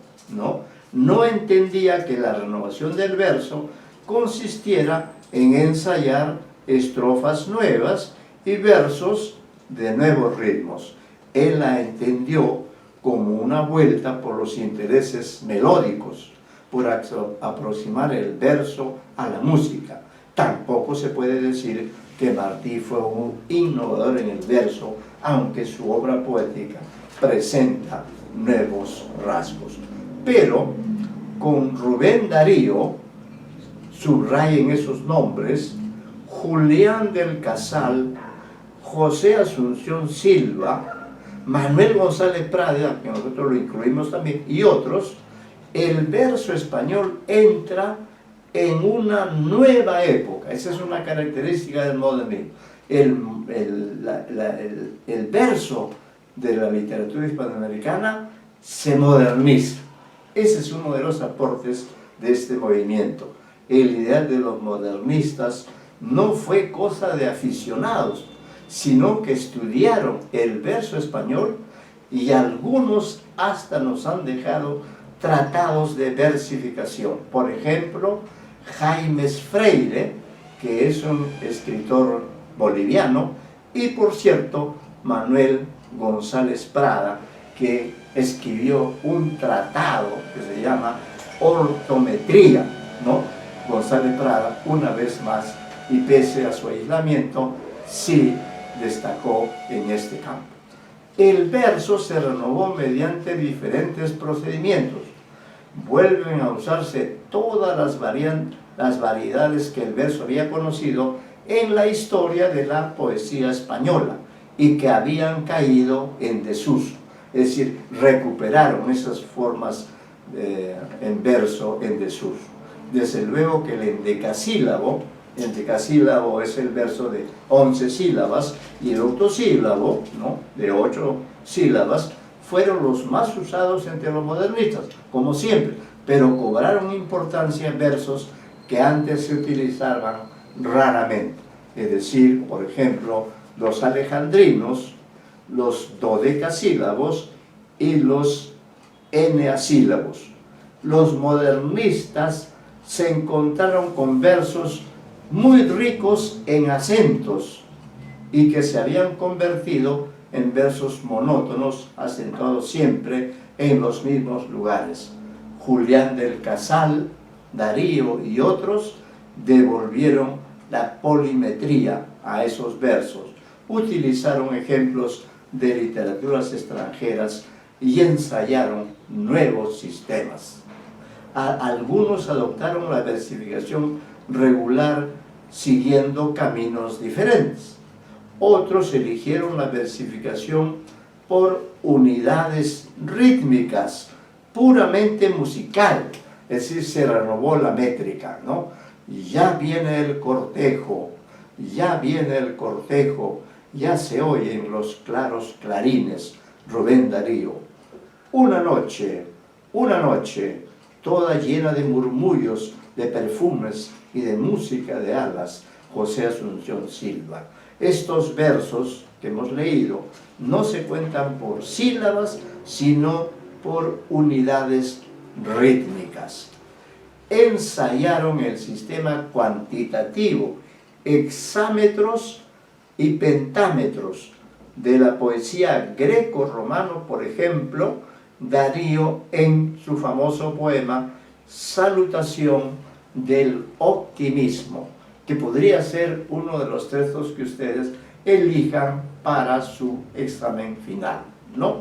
no entendía que la renovación del verso consistiera en ensayar estrofas nuevas y versos de nuevos ritmos. Él la entendió como una vuelta por los intereses melódicos, por aproximar el verso a la música. Tampoco se puede decir que Martí fue un innovador en el verso, aunque su obra poética presenta nuevos rasgos. Pero con Rubén Darío, subrayen esos nombres: Julián del Casal, José Asunción Silva, Manuel González Prada, que nosotros lo incluimos también, y otros, el verso español entra en una nueva época. Esa es una característica del modernismo. El verso de la literatura hispanoamericana se moderniza. Ese es uno de los aportes de este movimiento. El ideal de los modernistas no fue cosa de aficionados, sino que estudiaron el verso español, y algunos hasta nos han dejado tratados de versificación. Por ejemplo, Jaimes Freire, que es un escritor boliviano, y por cierto, Manuel González Prada, que escribió un tratado que se llama Ortometría, ¿no? González Prada, una vez más, y pese a su aislamiento, sí destacó en este campo. El verso se renovó mediante diferentes procedimientos. Vuelven a usarse todas las variedades que el verso había conocido en la historia de la poesía española, y que habían caído en desuso. Es decir, recuperaron esas formas en verso en desuso. Desde luego que el endecasílabo es el verso de 11 sílabas, y el octosílabo, ¿no?, de 8 sílabas, fueron los más usados entre los modernistas, como siempre, pero cobraron importancia en versos que antes se utilizaban raramente. Es decir, por ejemplo, los alejandrinos, los dodecasílabos y los eneasílabos. Los modernistas se encontraron con versos muy ricos en acentos y que se habían convertido en versos monótonos, acentuados siempre en los mismos lugares. Julián del Casal, Darío y otros devolvieron la polimetría a esos versos, utilizaron ejemplos de literaturas extranjeras y ensayaron nuevos sistemas. Algunos adoptaron la versificación regular siguiendo caminos diferentes. Otros eligieron la versificación por unidades rítmicas, puramente musical, es decir, se renovó la métrica, ¿no? Ya viene el cortejo, ya viene el cortejo, ya se oyen los claros clarines, Rubén Darío. Una noche, toda llena de murmullos, de perfumes y de música de alas, José Asunción Silva. Estos versos que hemos leído no se cuentan por sílabas, sino por unidades rítmicas. Ensayaron el sistema cuantitativo, hexámetros y pentámetros de la poesía greco-romano. Por ejemplo, Darío, en su famoso poema Salutación del Optimismo, que podría ser uno de los textos que ustedes elijan para su examen final, ¿no?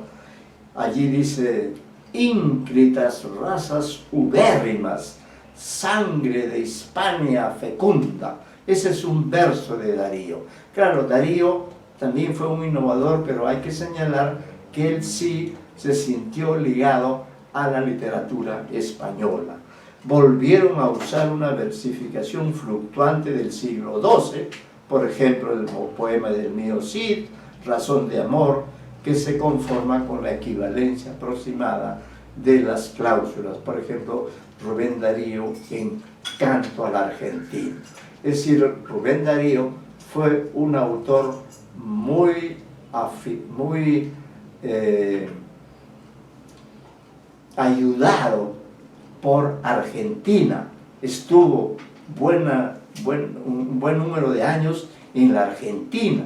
Allí dice: íncritas razas ubérrimas, sangre de Hispania fecunda. Ese es un verso de Darío. Claro, Darío también fue un innovador, pero hay que señalar que él sí se sintió ligado a la literatura española. Volvieron a usar una versificación fluctuante del siglo XII, por ejemplo, el poema del mío Cid, Razón de Amor, que se conforma con la equivalencia aproximada de las cláusulas. Por ejemplo, Rubén Darío en Canto al Argentino. Es decir, Rubén Darío fue un autor muy ayudado por Argentina. Estuvo un buen número de años en la Argentina,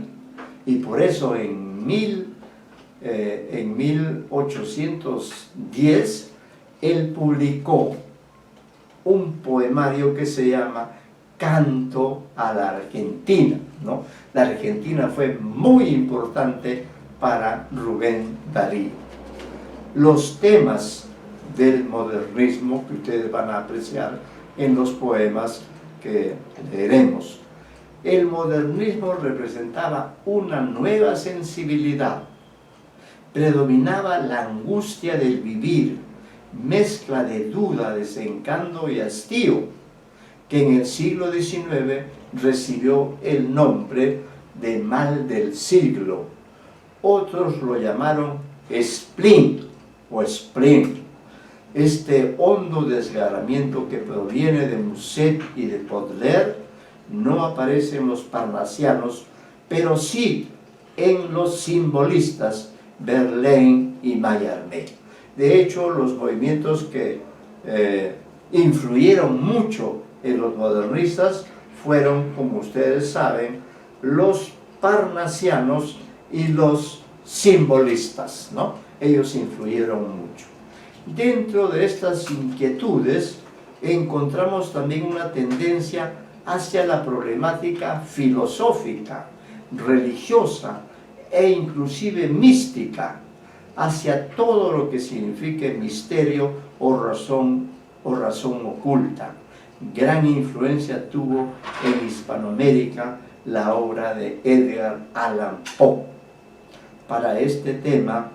y por eso en 1810 él publicó un poemario que se llama Canto a la Argentina, ¿no? La Argentina fue muy importante para Rubén Darío. Los temas del modernismo que ustedes van a apreciar en los poemas que leeremos. El modernismo representaba una nueva sensibilidad. Predominaba la angustia del vivir, mezcla de duda, desencanto y hastío, que en el siglo XIX recibió el nombre de mal del siglo. Otros lo llamaron spleen o spleen. Este hondo desgarramiento que proviene de Musset y de Baudelaire no aparece en los parnasianos, pero sí en los simbolistas Verlaine y Mallarmé. De hecho, los movimientos que influyeron mucho en los modernistas fueron, como ustedes saben, los parnasianos y los simbolistas, ¿no? Ellos influyeron mucho. Dentro de estas inquietudes encontramos también una tendencia hacia la problemática filosófica, religiosa e inclusive mística, hacia todo lo que signifique misterio o razón oculta. Gran influencia tuvo en Hispanoamérica la obra de Edgar Allan Poe. para este tema,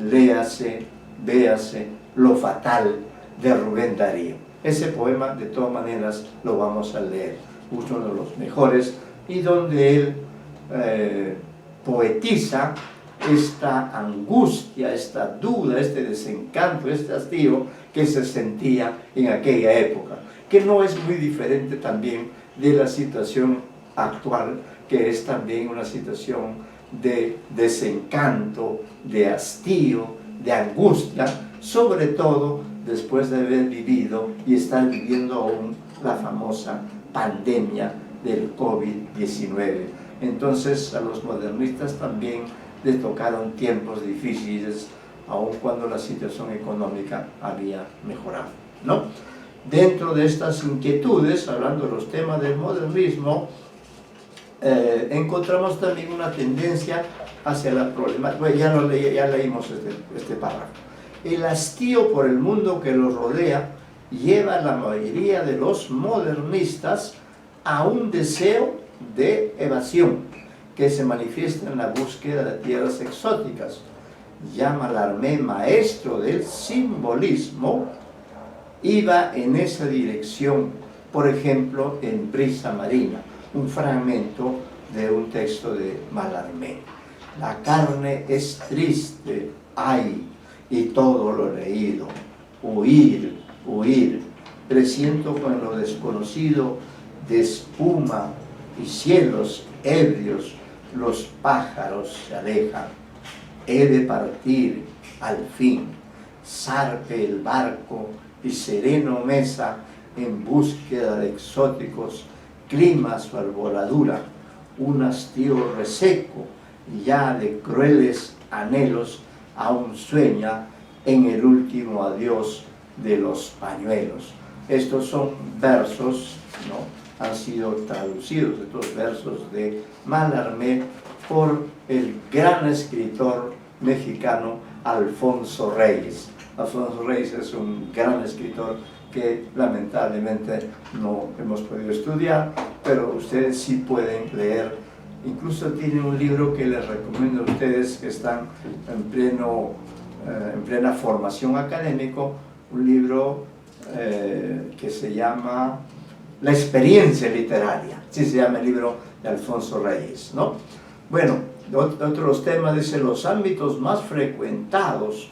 léase, véase Lo fatal de Rubén Darío. Ese poema, de todas maneras, lo vamos a leer, uno de los mejores, y donde él poetiza esta angustia, esta duda, este desencanto, este hastío que se sentía en aquella época, que no es muy diferente también de la situación actual, que es también una situación de desencanto, de hastío, de angustia, sobre todo después de haber vivido y estar viviendo aún la famosa pandemia del COVID-19. Entonces a los modernistas también les tocaron tiempos difíciles, aun cuando la situación económica había mejorado, ¿no? Dentro de estas inquietudes, hablando de los temas del modernismo, encontramos también una tendencia hacia la problemática. Bueno, ya leímos este párrafo. El hastío por el mundo que los rodea lleva a la mayoría de los modernistas a un deseo de evasión que se manifiesta en la búsqueda de tierras exóticas. Llama Mallarmé maestro del simbolismo, iba en esa dirección, por ejemplo, en Brisa Marina, un fragmento de un texto de Mallarmé. La carne es triste, ay, y todo lo leído, huir, huir, presiento con lo desconocido de espuma y cielos ebrios, los pájaros se alejan. He de partir al fin, zarpe el barco y sereno mesa en búsqueda de exóticos climas o arboladura, un hastío reseco ya de crueles anhelos aún sueña en el último adiós de los pañuelos. Estos son versos, ¿no? Han sido traducidos, estos versos de Mallarmé, por el gran escritor mexicano Alfonso Reyes. Alfonso Reyes es un gran escritor que lamentablemente no hemos podido estudiar, pero ustedes sí pueden leer. Incluso tiene un libro que les recomiendo a ustedes que están en plena formación académico, un libro que se llama La experiencia literaria, así se llama el libro de Alfonso Reyes, ¿no? Bueno, otro de los temas dice: los ámbitos más frecuentados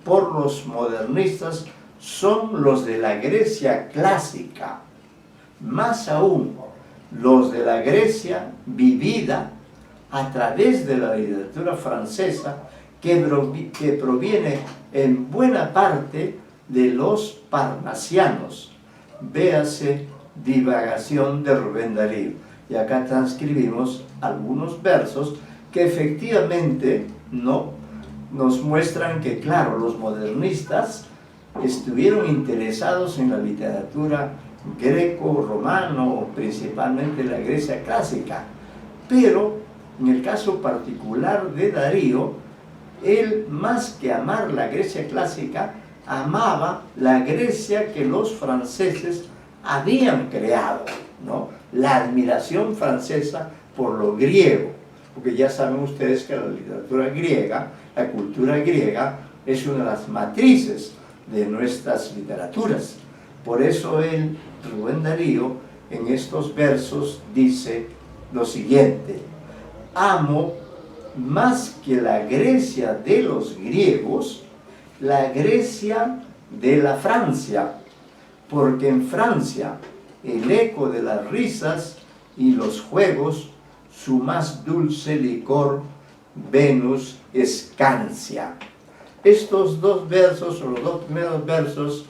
por los modernistas son los de la Grecia clásica, más aún los de la Grecia vivida a través de la literatura francesa, que proviene en buena parte de los parnasianos. Véase Divagación de Rubén Darío. Y acá transcribimos algunos versos que efectivamente no nos muestran que, claro, los modernistas estuvieron interesados en la literatura greco-romano, principalmente la Grecia clásica, pero en el caso particular de Darío, él, más que amar la Grecia clásica, amaba la Grecia que los franceses habían creado, ¿no? La admiración francesa por lo griego, porque ya saben ustedes que la literatura griega, la cultura griega, es una de las matrices de nuestras literaturas. Por eso Rubén Darío, en estos versos dice lo siguiente: amo más que la Grecia de los griegos, la Grecia de la Francia, porque en Francia el eco de las risas y los juegos, su más dulce licor, Venus escancia. Estos dos versos, o los dos primeros versos,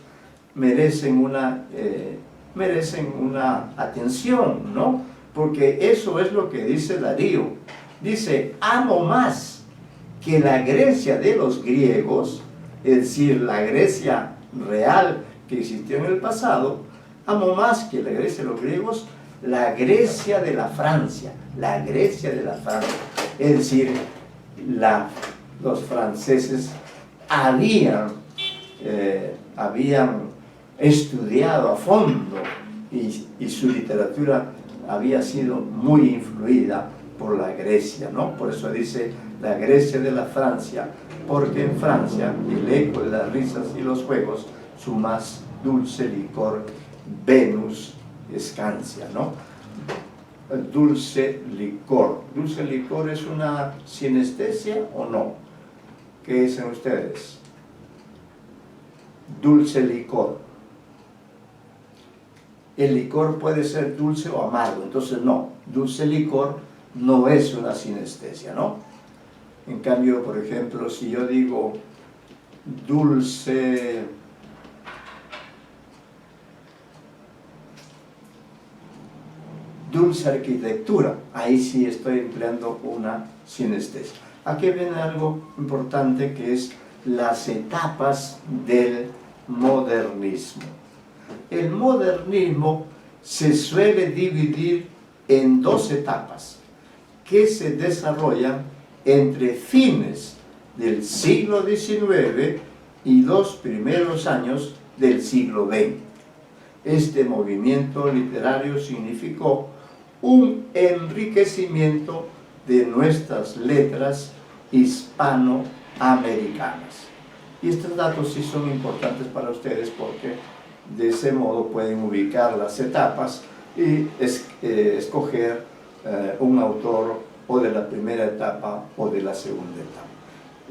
merecen una atención, ¿no? Porque eso es lo que dice Darío. Dice: amo más que la Grecia de los griegos, es decir, la Grecia real que existió en el pasado, amo más que la Grecia de los griegos, la Grecia de la Francia, la Grecia de la Francia. Es decir, los franceses habían estudiado a fondo y su literatura había sido muy influida por la Grecia, ¿no? Por eso dice: la Grecia de la Francia, porque en Francia el eco de las risas y los juegos, su más dulce licor, Venus escancia, ¿no? Dulce licor. ¿Dulce licor es una sinestesia o no? ¿Qué dicen ustedes? Dulce licor. El licor puede ser dulce o amargo, entonces no, dulce licor no es una sinestesia, ¿no? En cambio, por ejemplo, si yo digo dulce arquitectura, ahí sí estoy empleando una sinestesia. Aquí viene algo importante que es las etapas del modernismo. El modernismo se suele dividir en dos etapas que se desarrollan entre fines del siglo XIX y los primeros años del siglo XX. Este movimiento literario significó un enriquecimiento de nuestras letras hispanoamericanas. Y estos datos sí son importantes para ustedes porque de ese modo pueden ubicar las etapas y escoger un autor o de la primera etapa o de la segunda etapa.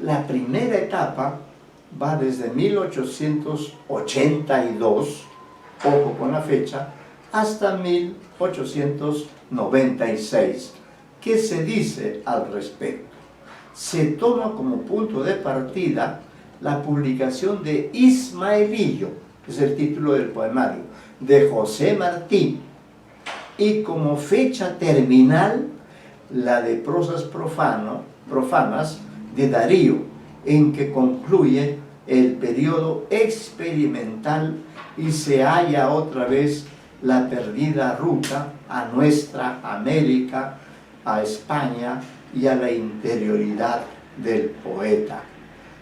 La primera etapa va desde 1882, ojo con la fecha, hasta 1896. ¿Qué se dice al respecto? Se toma como punto de partida la publicación de Ismaelillo, que es el título del poemario, de José Martí, y como fecha terminal la de prosas profanas de Darío, en que concluye el periodo experimental y se halla otra vez la perdida ruta a nuestra América, a España y a la interioridad del poeta.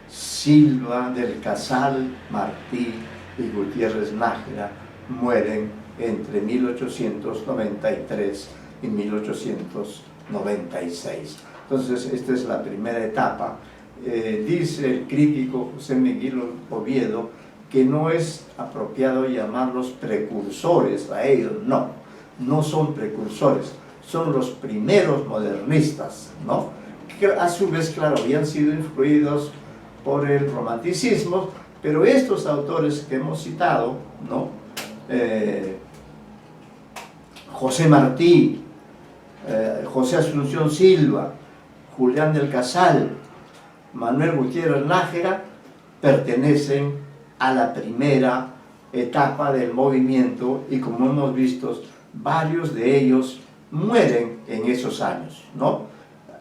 Silva, del Casal, Martí y Gutiérrez Nájera mueren entre 1893 y 1896. Entonces, esta es la primera etapa. Dice el crítico José Miguel Oviedo que no es apropiado llamarlos precursores a ellos. No, no son precursores, son los primeros modernistas, ¿no? Que a su vez, claro, habían sido influidos por el romanticismo, pero estos autores que hemos citado, ¿no? José Martí, José Asunción Silva, Julián del Casal, Manuel Gutiérrez Nájera, pertenecen a la primera etapa del movimiento y, como hemos visto, varios de ellos mueren en esos años, ¿no?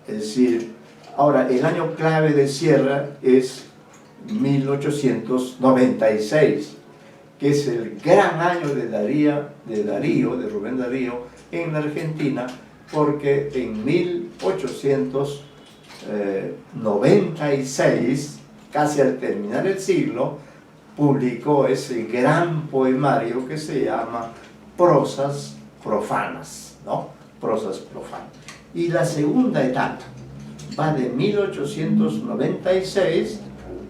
Es decir, ahora el año clave de Sierra es 1896, que es el gran año de Rubén Darío en la Argentina, porque en 1896, casi al terminar el siglo, publicó ese gran poemario que se llama Prosas Profanas, ¿no? Prosas Profanas. Y la segunda etapa va de 1896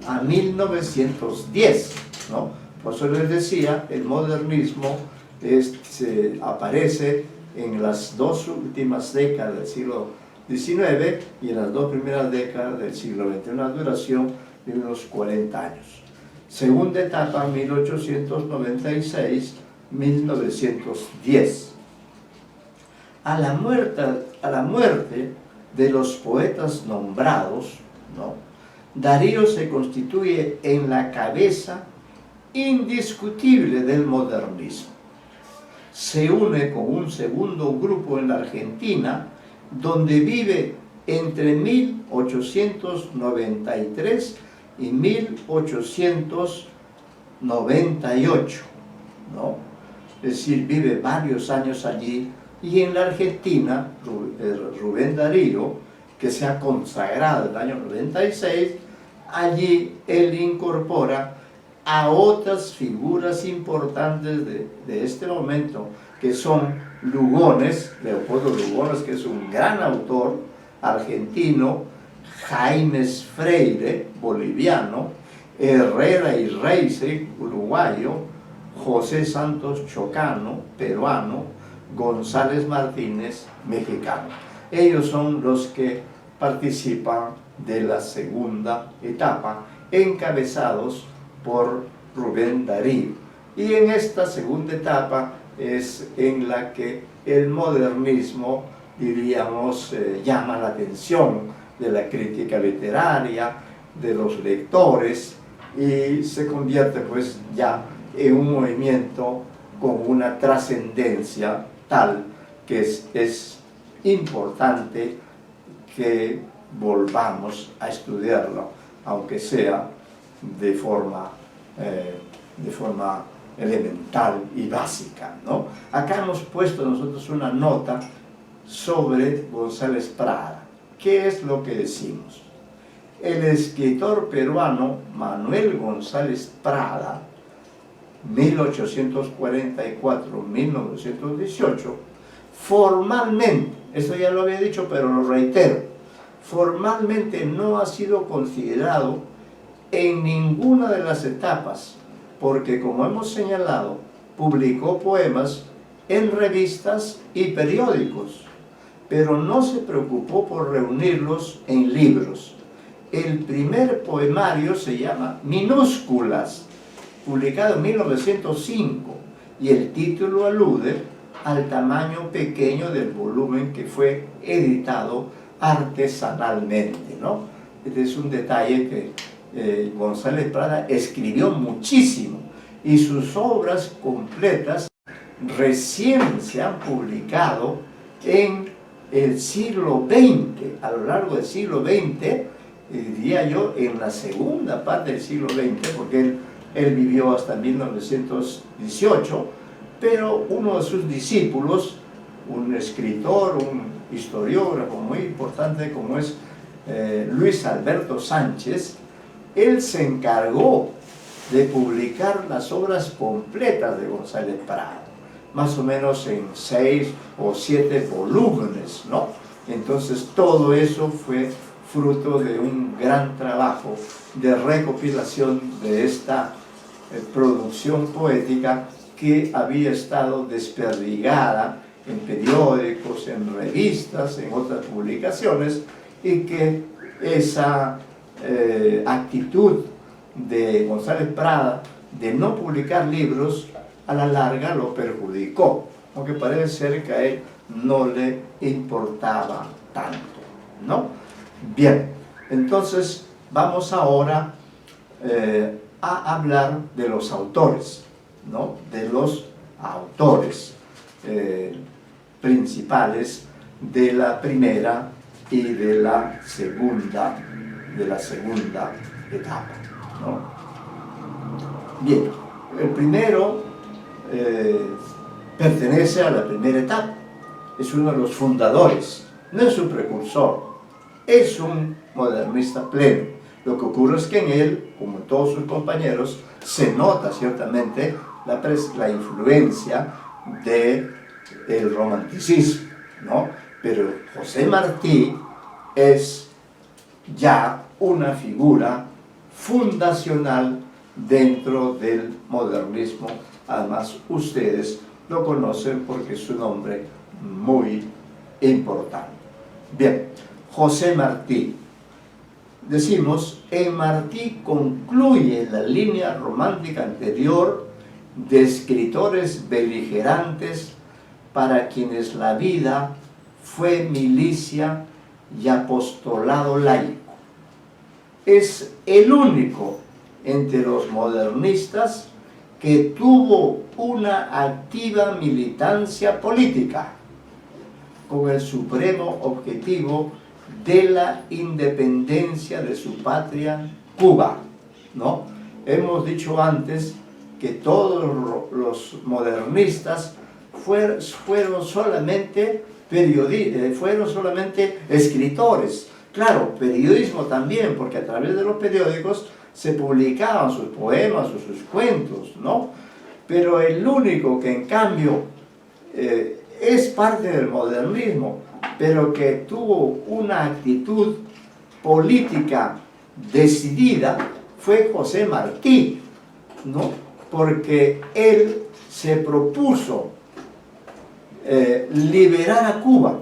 a 1910, ¿no? Por eso les decía, el modernismo aparece en las dos últimas décadas del siglo XIX y en las dos primeras décadas del siglo XX, una duración de unos 40 años. Segunda etapa, 1896-1910. A la muerte de los poetas nombrados, ¿no? Darío se constituye en la cabeza indiscutible del modernismo. Se une con un segundo grupo en la Argentina, donde vive entre 1893 y 1898, ¿no? Es decir, vive varios años allí. Y en la Argentina, Rubén Darío, que se ha consagrado en el año 96, allí él incorpora a otras figuras importantes de este momento, que son Lugones, Leopoldo Lugones, que es un gran autor argentino, Jaimes Freire, boliviano, Herrera y Reise, uruguayo, José Santos Chocano, peruano, González Martínez, mexicano. Ellos son los que participan de la segunda etapa, encabezados por Rubén Darío. Y en esta segunda etapa es en la que el modernismo, diríamos, llama la atención de la crítica literaria, de los lectores, y se convierte pues ya en un movimiento con una trascendencia tal que es importante que volvamos a estudiarlo, aunque sea de forma elemental y básica, ¿no? Acá hemos puesto nosotros una nota sobre González Prada. ¿Qué es lo que decimos? El escritor peruano Manuel González Prada, 1844-1918, formalmente, esto ya lo había dicho pero lo reitero, formalmente no ha sido considerado en ninguna de las etapas, porque como hemos señalado, publicó poemas en revistas y periódicos, pero no se preocupó por reunirlos en libros. El primer poemario se llama Minúsculas, publicado en 1905, y el título alude al tamaño pequeño del volumen que fue editado artesanalmente, ¿no? Este es un detalle que González Prada escribió muchísimo, y sus obras completas recién se han publicado en el siglo XX, a lo largo del siglo XX, diría yo, en la segunda parte del siglo XX, porque él vivió hasta 1918, pero uno de sus discípulos, un escritor, un historiógrafo muy importante como es Luis Alberto Sánchez, él se encargó de publicar las obras completas de González Prada, más o menos en 6 o 7 volúmenes, ¿no? Entonces todo eso fue fruto de un gran trabajo de recopilación de esta producción poética que había estado desperdigada en periódicos, en revistas, en otras publicaciones, y que esa actitud de González Prada de no publicar libros a la larga lo perjudicó, aunque parece ser que a él no le importaba tanto, ¿no? Bien, entonces vamos ahora a hablar de los autores, ¿no? De los autores principales de la primera y de la segunda etapa, ¿no? Bien, el primero pertenece a la primera etapa, es uno de los fundadores, no es un precursor, es un modernista pleno. Lo que ocurre es que en él, como en todos sus compañeros, se nota ciertamente la influencia del romanticismo, ¿no? Pero José Martí es ya una figura fundacional dentro del modernismo. Además, ustedes lo conocen porque es un nombre muy importante. Bien, José Martí. Decimos, en Martí concluye la línea romántica anterior de escritores beligerantes para quienes la vida fue milicia y apostolado laico. Es el único entre los modernistas que tuvo una activa militancia política con el supremo objetivo de la independencia de su patria, Cuba, ¿no? Hemos dicho antes que todos los modernistas fueron solamente escritores. Claro, periodismo también, porque a través de los periódicos se publicaban sus poemas o sus cuentos, ¿no? Pero el único que en cambio es parte del modernismo, pero que tuvo una actitud política decidida fue José Martí, ¿no? Porque él se propuso liberar a Cuba.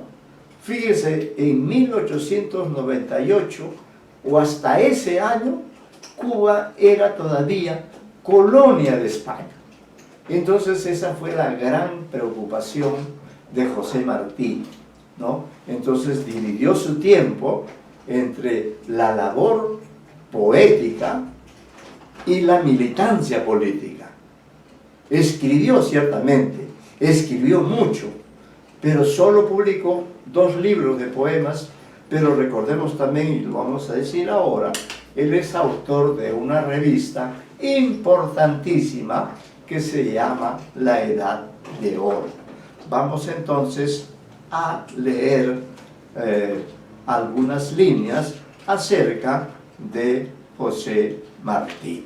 Fíjese, en 1898 o hasta ese año, Cuba era todavía colonia de España. Entonces esa fue la gran preocupación de José Martí, ¿no? Entonces dividió su tiempo entre la labor poética y la militancia política. Escribió ciertamente, escribió mucho, pero solo publicó 2 libros de poemas, pero recordemos también, y lo vamos a decir ahora, él es autor de una revista importantísima que se llama La Edad de Oro. Vamos entonces a leer algunas líneas acerca de José Martí.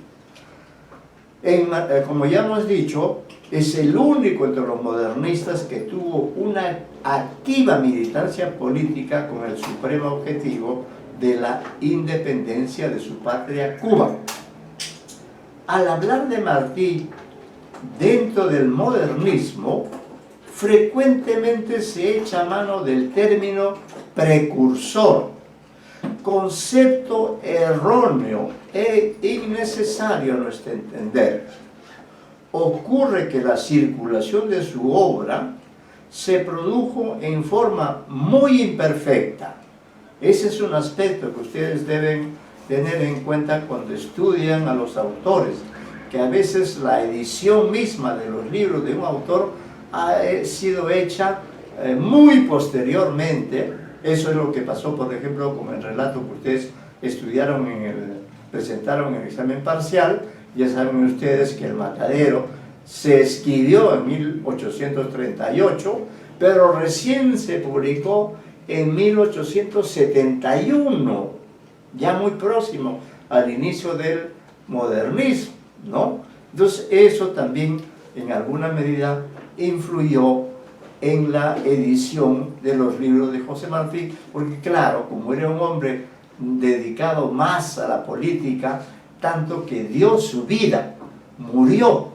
Como ya hemos dicho, es el único entre los modernistas que tuvo una activa militancia política con el supremo objetivo de la independencia de su patria, Cuba. Al hablar de Martí dentro del modernismo, frecuentemente se echa mano del término precursor, concepto erróneo e innecesario a nuestro entender. Ocurre que la circulación de su obra se produjo en forma muy imperfecta. Ese es un aspecto que ustedes deben tener en cuenta cuando estudian a los autores, que a veces la edición misma de los libros de un autor ha sido hecha muy posteriormente. Eso es lo que pasó, por ejemplo, con el relato que ustedes estudiaron presentaron en el examen parcial. Ya saben ustedes que El Matadero se escribió en 1838, pero recién se publicó en 1871, ya muy próximo al inicio del modernismo, ¿no? Entonces eso también en alguna medida influyó en la edición de los libros de José Martí, porque claro, como era un hombre dedicado más a la política, tanto que dio su vida, murió,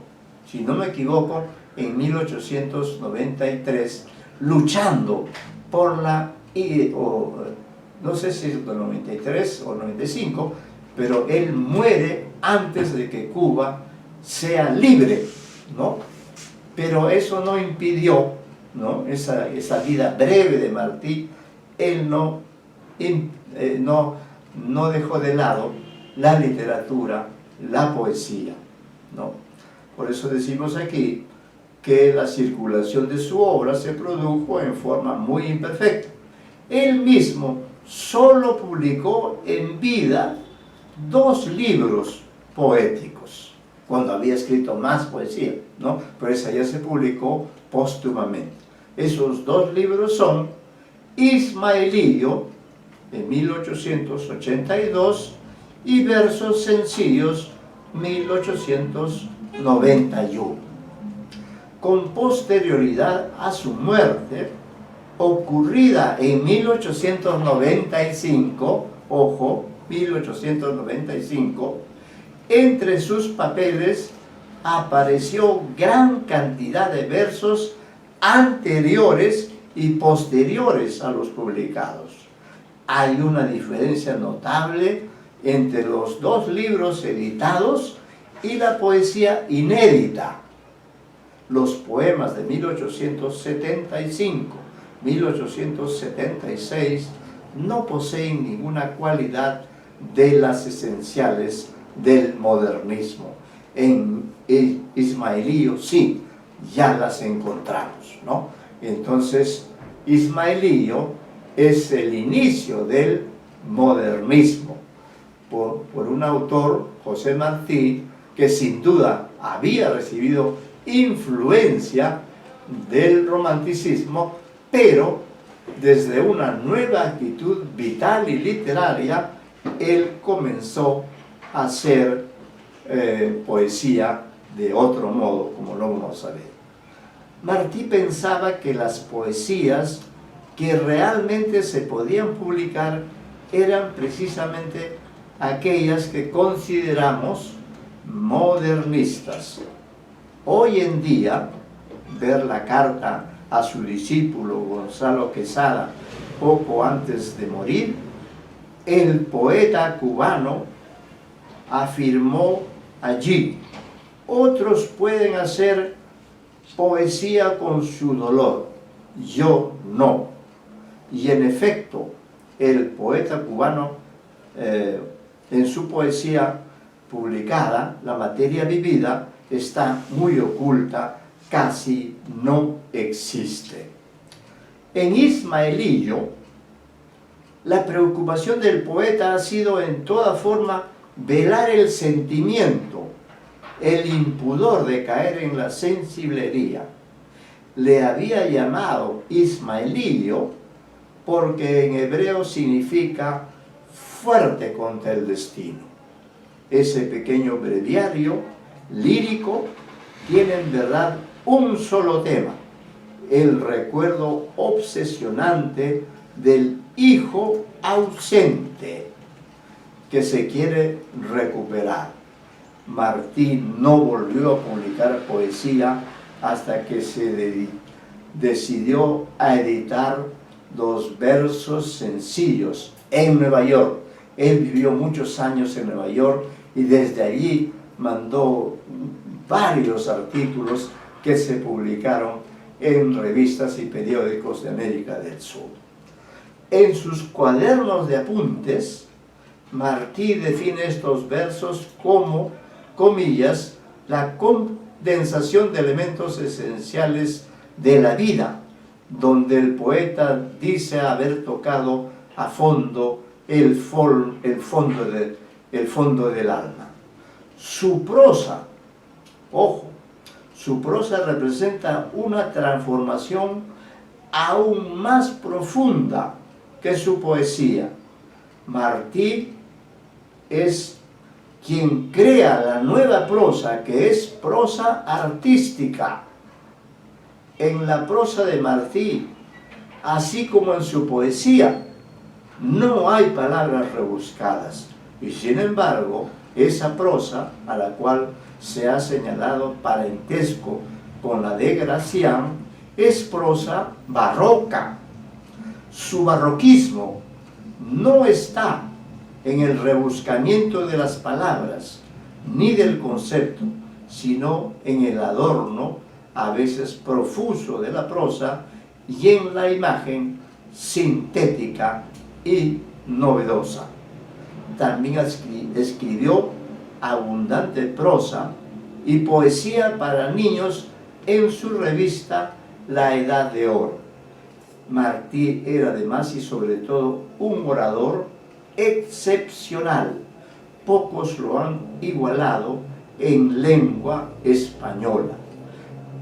si no me equivoco, en 1893, luchando por la, no sé si es el 93 o 95, pero él muere antes de que Cuba sea libre, ¿no? Pero eso no impidió, ¿no? Esa vida breve de Martí, él no dejó de lado la literatura, la poesía, ¿no? Por eso decimos aquí que la circulación de su obra se produjo en forma muy imperfecta. Él mismo solo publicó en vida 2 libros poéticos, cuando había escrito más poesía, ¿no? Pero esa ya se publicó póstumamente. Esos 2 libros son Ismaelillo, de 1882, y Versos Sencillos, 1891. Con posterioridad a su muerte, ocurrida en 1895, ojo, 1895, entre sus papeles apareció gran cantidad de versos anteriores y posteriores a los publicados. Hay una diferencia notable entre los 2 libros editados y la poesía inédita. Los poemas de 1875, 1876 no poseen ninguna cualidad de las esenciales del modernismo. En Ismaelillo sí, ya las encontramos, ¿no? Entonces, Ismaelillo es el inicio del modernismo por un autor, José Martí, que sin duda había recibido influencia del romanticismo, pero desde una nueva actitud vital y literaria, él comenzó a hacer poesía de otro modo, como lo vamos a ver. Martí pensaba que las poesías que realmente se podían publicar eran precisamente aquellas que consideramos modernistas. Hoy en día, ver la carta a su discípulo Gonzalo Quesada poco antes de morir, el poeta cubano afirmó allí: otros pueden hacer poesía con su dolor, yo no. Y en efecto, el poeta cubano, en su poesía publicada, La materia vivida, está muy oculta, casi no existe. En Ismaelillo, la preocupación del poeta ha sido en toda forma velar el sentimiento, el impudor de caer en la sensiblería. Le había llamado Ismaelillo porque en hebreo significa fuerte contra el destino. Ese pequeño breviario lírico tiene en verdad un solo tema: el recuerdo obsesionante del hijo ausente que se quiere recuperar. Martí no volvió a publicar poesía hasta que se decidió a editar 2 versos sencillos en Nueva York. Él vivió muchos años en Nueva York y desde allí mandó varios artículos que se publicaron en revistas y periódicos de América del Sur. En sus cuadernos de apuntes, Martí define estos versos como, comillas, la condensación de elementos esenciales de la vida, donde el poeta dice haber tocado a fondo el fondo del alma. Su prosa, ojo, su prosa representa una transformación aún más profunda que su poesía. Martí es quien crea la nueva prosa, que es prosa artística. En la prosa de Martí, así como en su poesía, no hay palabras rebuscadas, y sin embargo, esa prosa, a la cual se ha señalado parentesco con la de Gracián, es prosa barroca. Su barroquismo no está en el rebuscamiento de las palabras, ni del concepto, sino en el adorno, a veces profuso, de la prosa y en la imagen sintética y novedosa. También escribió abundante prosa y poesía para niños en su revista La Edad de Oro. Martí era además y sobre todo un orador excepcional. Pocos lo han igualado en lengua española.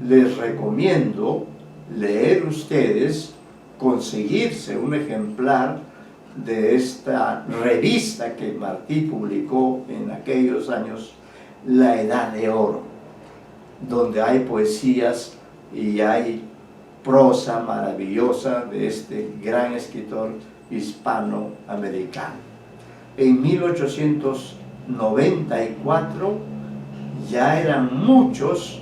Les recomiendo leer ustedes, conseguirse un ejemplar de esta revista que Martí publicó en aquellos años, La Edad de Oro, donde hay poesías y hay prosa maravillosa de este gran escritor hispanoamericano. En 1894 ya eran muchos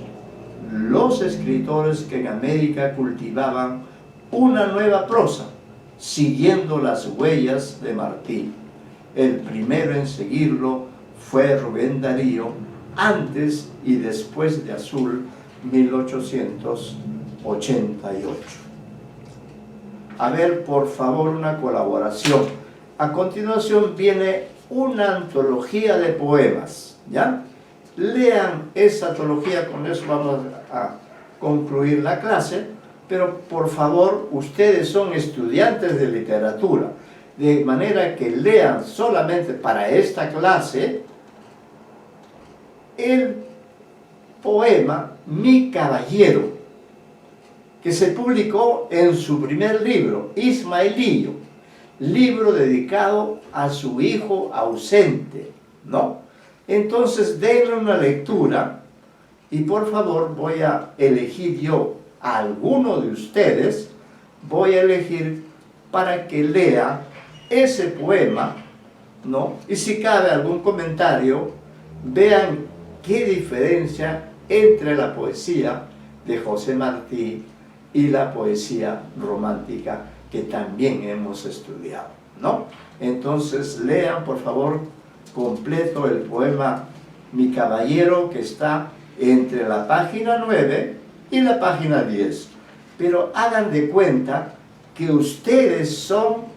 los escritores que en América cultivaban una nueva prosa, siguiendo las huellas de Martí. El primero en seguirlo fue Rubén Darío, antes y después de Azul, 1888. A ver, por favor, una colaboración. A continuación viene una antología de poemas, ¿ya? Lean esa antología, con eso vamos a concluir la clase, pero por favor, ustedes son estudiantes de literatura, de manera que lean solamente para esta clase el poema Mi Caballero, que se publicó en su primer libro, Ismaelillo, libro dedicado a su hijo ausente, ¿no? Entonces, denle una lectura y por favor voy a elegir yo a alguno de ustedes, voy a elegir para que lea ese poema, ¿no? Y si cabe algún comentario, vean qué diferencia entre la poesía de José Martí y la poesía romántica que también hemos estudiado, ¿no? Entonces lean por favor completo el poema Mi Caballero, que está entre la página 9 y la página 10, pero hagan de cuenta que ustedes son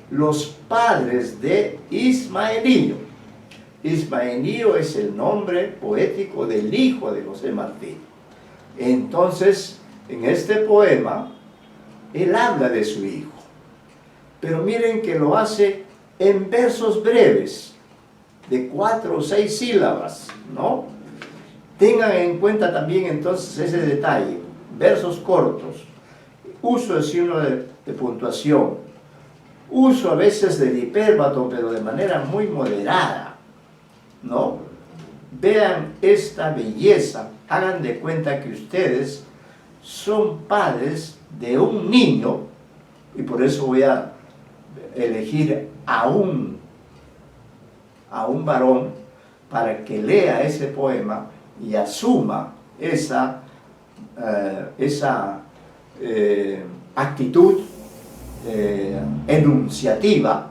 los padres de Ismaelillo. Ismaelillo es el nombre poético del hijo de José Martí. Entonces, en este poema, él habla de su hijo. Pero miren que lo hace en versos breves, de 4 o 6 sílabas, ¿no? Tengan en cuenta también entonces ese detalle, versos cortos, uso de signo de puntuación, uso a veces del hipérbato, pero de manera muy moderada, ¿no? Vean esta belleza, hagan de cuenta que ustedes son padres de un niño, y por eso voy a elegir a un varón para que lea ese poema y asuma esa actitud enunciativa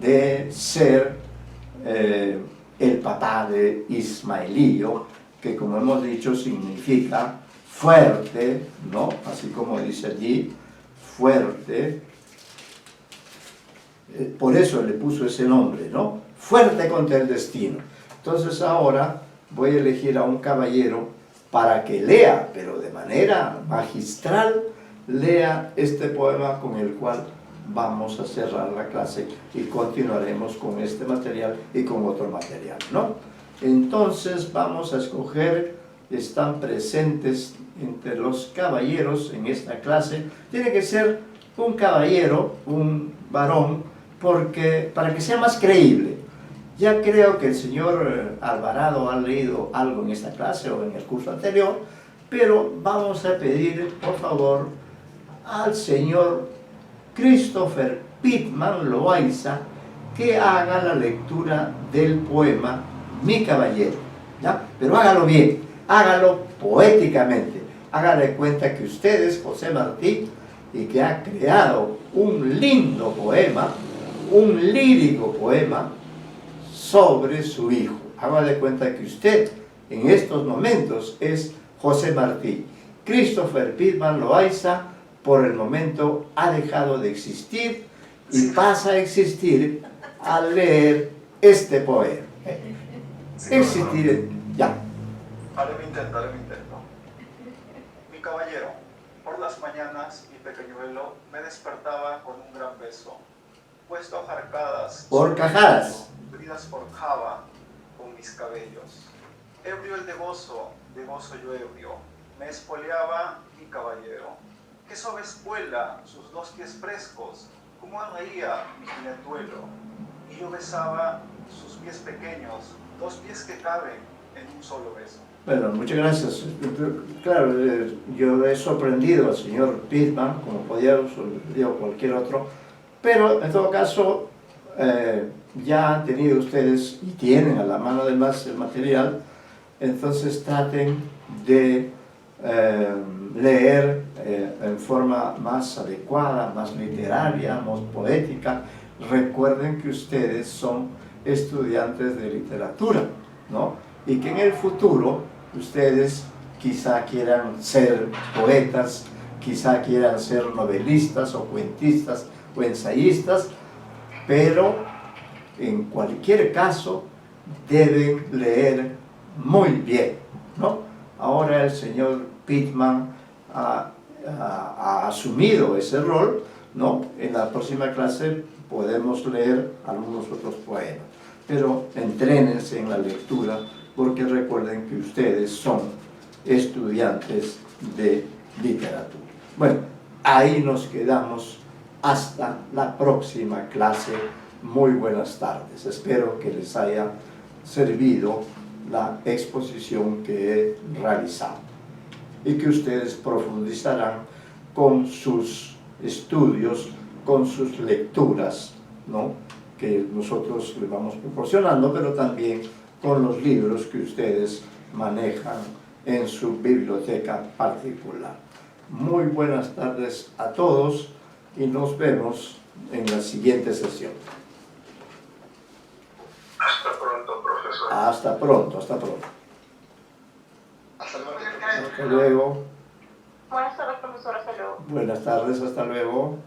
de ser el papá de Ismaelillo, que como hemos dicho significa fuerte, ¿no? Así como dice allí, fuerte. Por eso le puso ese nombre, ¿no? Fuerte contra el destino. Entonces ahora voy a elegir a un caballero para que lea, pero de manera magistral, lea este poema con el cual vamos a cerrar la clase y continuaremos con este material y con otro material, ¿no? Entonces vamos a escoger, están presentes entre los caballeros en esta clase, tiene que ser un caballero, un varón, porque para que sea más creíble. Ya creo que el señor Alvarado ha leído algo en esta clase o en el curso anterior, pero vamos a pedir, por favor, al señor Christopher Pittman Loaiza que haga la lectura del poema Mi Caballero, ¿ya? Pero hágalo bien, hágalo poéticamente, hágale cuenta que usted es José Martí y que ha creado un lindo poema, un lírico poema sobre su hijo. Hágale cuenta que usted en estos momentos es José Martí. Christopher Pittman Loaiza por el momento ha dejado de existir y pasa a existir al leer este poema. Existir, ya. Haré mi intento. Mi caballero, por las mañanas mi pequeñuelo me despertaba con un gran beso, puesto a jarcadas, Horcajadas. bridas forjaba con mis cabellos. Ebrio el de gozo yo ebrio, me espoleaba mi caballero. Qué suave espuela sus 2 pies frescos, como reía mi jinetuelo. Y yo besaba sus pies pequeños, 2 pies que caben en un solo beso. Bueno, muchas gracias. Claro, yo he sorprendido al señor Pittman, como podía haber sorprendido cualquier otro, pero en todo caso ya han tenido ustedes y tienen a la mano además el material, entonces traten de leer en forma más adecuada, más literaria, más poética. Recuerden que ustedes son estudiantes de literatura, ¿no? Y que en el futuro ustedes quizá quieran ser poetas, quizá quieran ser novelistas o cuentistas o ensayistas, pero en cualquier caso deben leer muy bien, ¿no? Ahora el señor Pittman ha asumido ese rol, ¿no? En la próxima clase podemos leer algunos otros poemas, pero entrénense en la lectura porque recuerden que ustedes son estudiantes de literatura. Bueno, ahí nos quedamos hasta la próxima clase. Muy buenas tardes. Espero que les haya servido la exposición que he realizado y que ustedes profundizarán con sus estudios con sus lecturas, ¿no?, que nosotros les vamos proporcionando, pero también con los libros que ustedes manejan en su biblioteca particular. Muy buenas tardes a todos y nos vemos en la siguiente sesión. Hasta pronto, profesor. Hasta pronto, hasta pronto. Hasta luego. Hasta luego. Buenas tardes, profesor. Hasta luego. Buenas tardes, hasta luego.